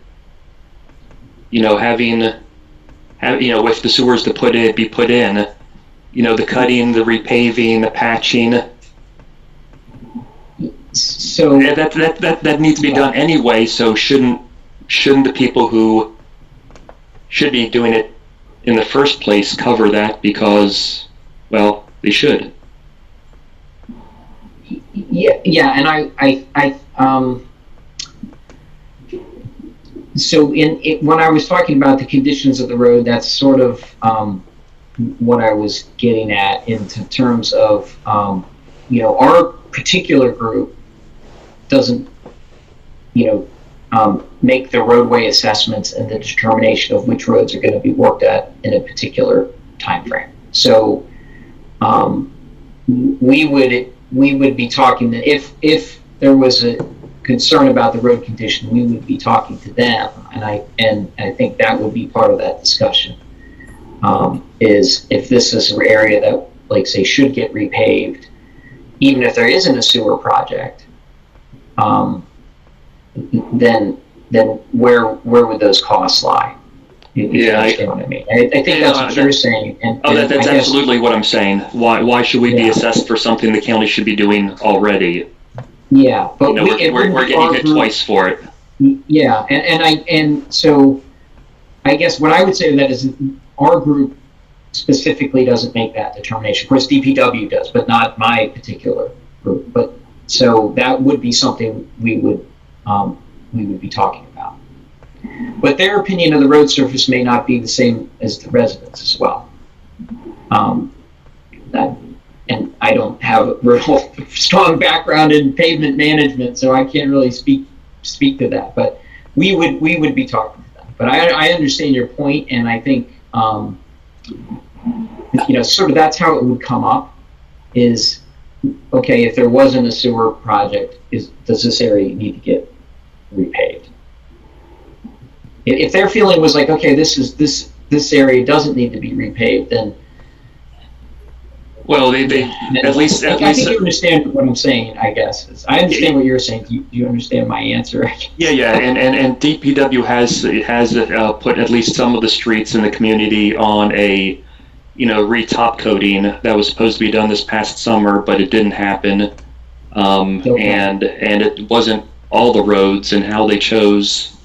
If the sewers to be put in, the cutting, the repaving, the patching, So that needs to be done anyway. So shouldn't the people who should be doing it in the first place cover that, because, well, they should. yeah, and so when I was talking about the conditions of the road, that's sort of what I was getting at in terms of our particular group doesn't make the roadway assessments and the determination of which roads are going to be worked at in a particular time frame. So we would be talking that if there was a concern about the road condition, we would be talking to them, and I think that would be part of that discussion. Is if this is an area that, like, say, should get repaved, even if there isn't a sewer project, then where would those costs lie? You understand what I mean? I think that's what you're saying. That's absolutely what I'm saying. Why should we be assessed for something the county should be doing already? Yeah, but we're getting hit twice for it. Yeah, and so I guess what I would say to that is our group specifically doesn't make that determination. Of course, DPW does, but not my particular group. But so that would be something we would be talking about. But their opinion of the road surface may not be the same as the residents as well. And I don't have a real strong background in pavement management, so I can't really speak to that. But we would be talking to them. But I understand your point, and I think sort of that's how it would come up. Is okay, if there wasn't a sewer project, does this area need to get repaved? If their feeling was like, okay, this area doesn't need to be repaved, then well, they at least I think you understand what I'm saying. I guess I understand what you're saying. Do you understand my answer? Yeah, and DPW has put at least some of the streets in the community on a re-top coating that was supposed to be done this past summer, but it didn't happen. Okay. And it wasn't all the roads, and how they chose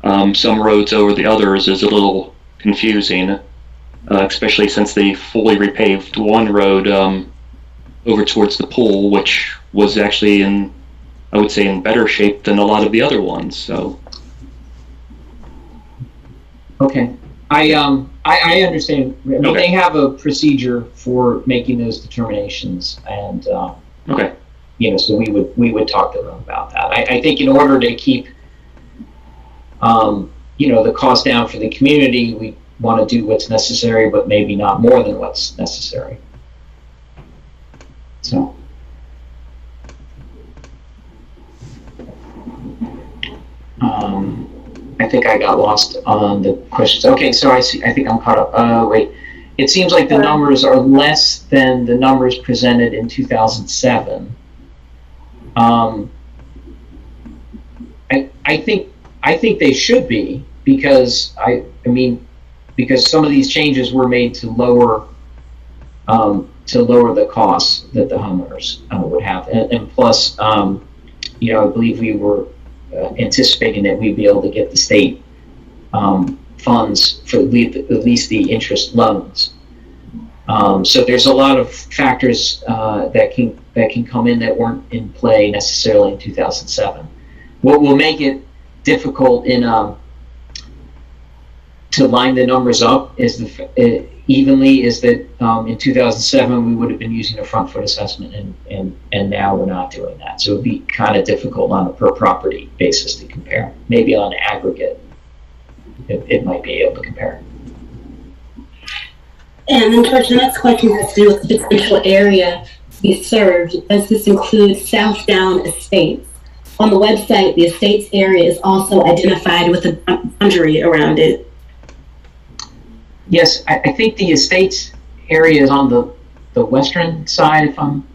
some roads over the others is a little confusing, especially since they fully repaved one road over towards the pool, which was actually I would say in better shape than a lot of the other ones. So okay, I understand. I mean, They have a procedure for making those determinations, and okay. So we would talk to them about that. I think in order to keep the cost down for the community, we want to do what's necessary, but maybe not more than what's necessary. So I think I got lost on the questions. Okay, so I think I'm caught up. Wait, it seems like the numbers are less than the numbers presented in 2007. I think they should be, because because some of these changes were made to lower the costs that the homeowners would have, and plus, I believe we were anticipating that we'd be able to get the state funds for at least the interest loans. So there's a lot of factors that can come in that weren't in play necessarily in 2007. What will make it difficult in to line the numbers up is evenly is that in 2007 we would have been using a front foot assessment, and now we're not doing that. So it'd be kind of difficult on a per property basis to compare. Maybe on aggregate, it might be able to compare. And then, George, the next question has to do with the potential area to be served. Does this include Southdown Estates? On the website, the estates area is also identified with a boundary around it. Yes, I think the estates area is on the western side, if I'm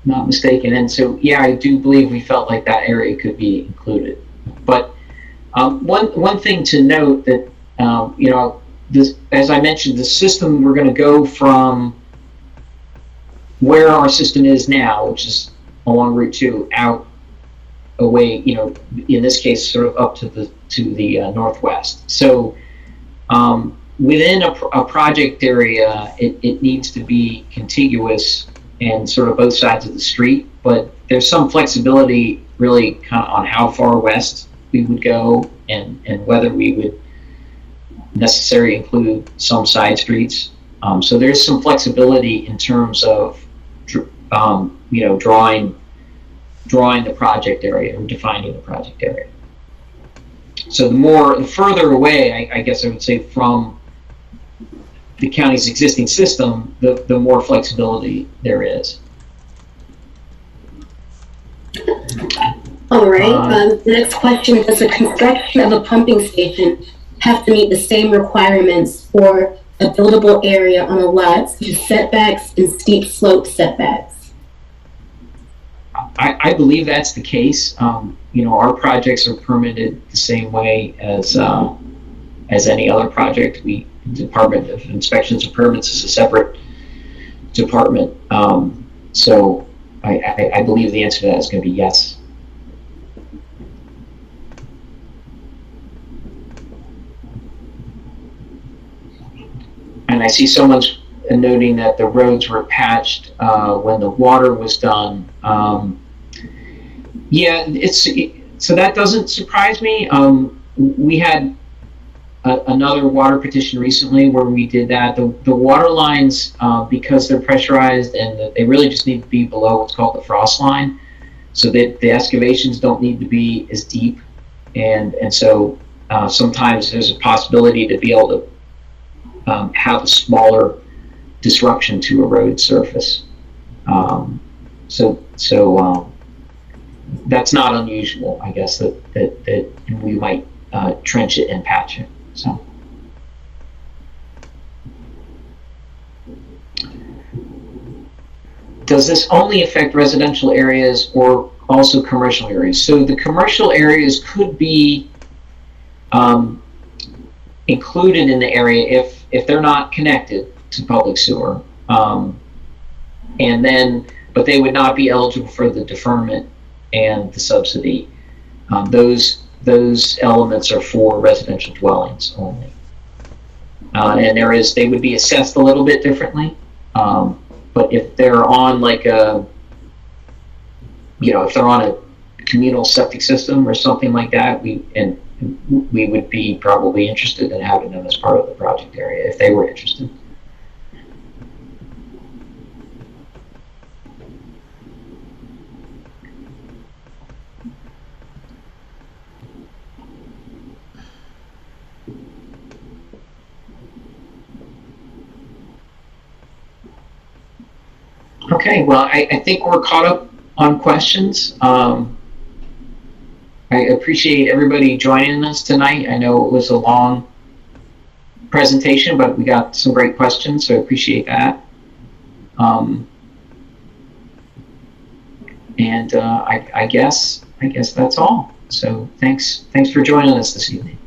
not mistaken. And so, yeah, I do believe we felt like that area could be included. But one thing to note that, you know, this, as I mentioned, the system, we're going to go from where our system is now, which is along Route 2, out away, you know, in this case, sort of up to the northwest. So within a project area, it needs to be contiguous and sort of both sides of the street, but there's some flexibility really kind of on how far west we would go and whether we would necessarily include some side streets. So there's some flexibility in terms of you know, drawing the project area or defining the project area. So the further away, I guess I would say, from the county's existing system, the more flexibility there is. All right. The next question: does the construction of a pumping station have to meet the same requirements for a buildable area on a lot, such as setbacks and steep slope setbacks? I believe that's the case. You know, our projects are permitted the same way as any other project. The Department of Inspections and Permits is a separate department. So I believe the answer to that is going to be yes. And I see someone's noting that the roads were patched when the water was done. Yeah, so that doesn't surprise me. We had another water petition recently where we did that. The water lines, because they're pressurized and they really just need to be below what's called the frost line, so that the excavations don't need to be as deep, and so sometimes there's a possibility to be able to have a smaller disruption to a road surface. So that's not unusual, I guess, that we might trench it and patch it. So. Does this only affect residential areas or also commercial areas? So the commercial areas could be included in the area if they're not connected to public sewer, but they would not be eligible for the deferment and the subsidy. Those elements are for residential dwellings only, and they would be assessed a little bit differently. But if they're on like if they're on a communal septic system or something like that, we would be probably interested in having them as part of the project area if they were interested. Okay, well, I think we're caught up on questions. I appreciate everybody joining us tonight. I know it was a long presentation, but we got some great questions, so I appreciate that. I guess that's all. So thanks for joining us this evening.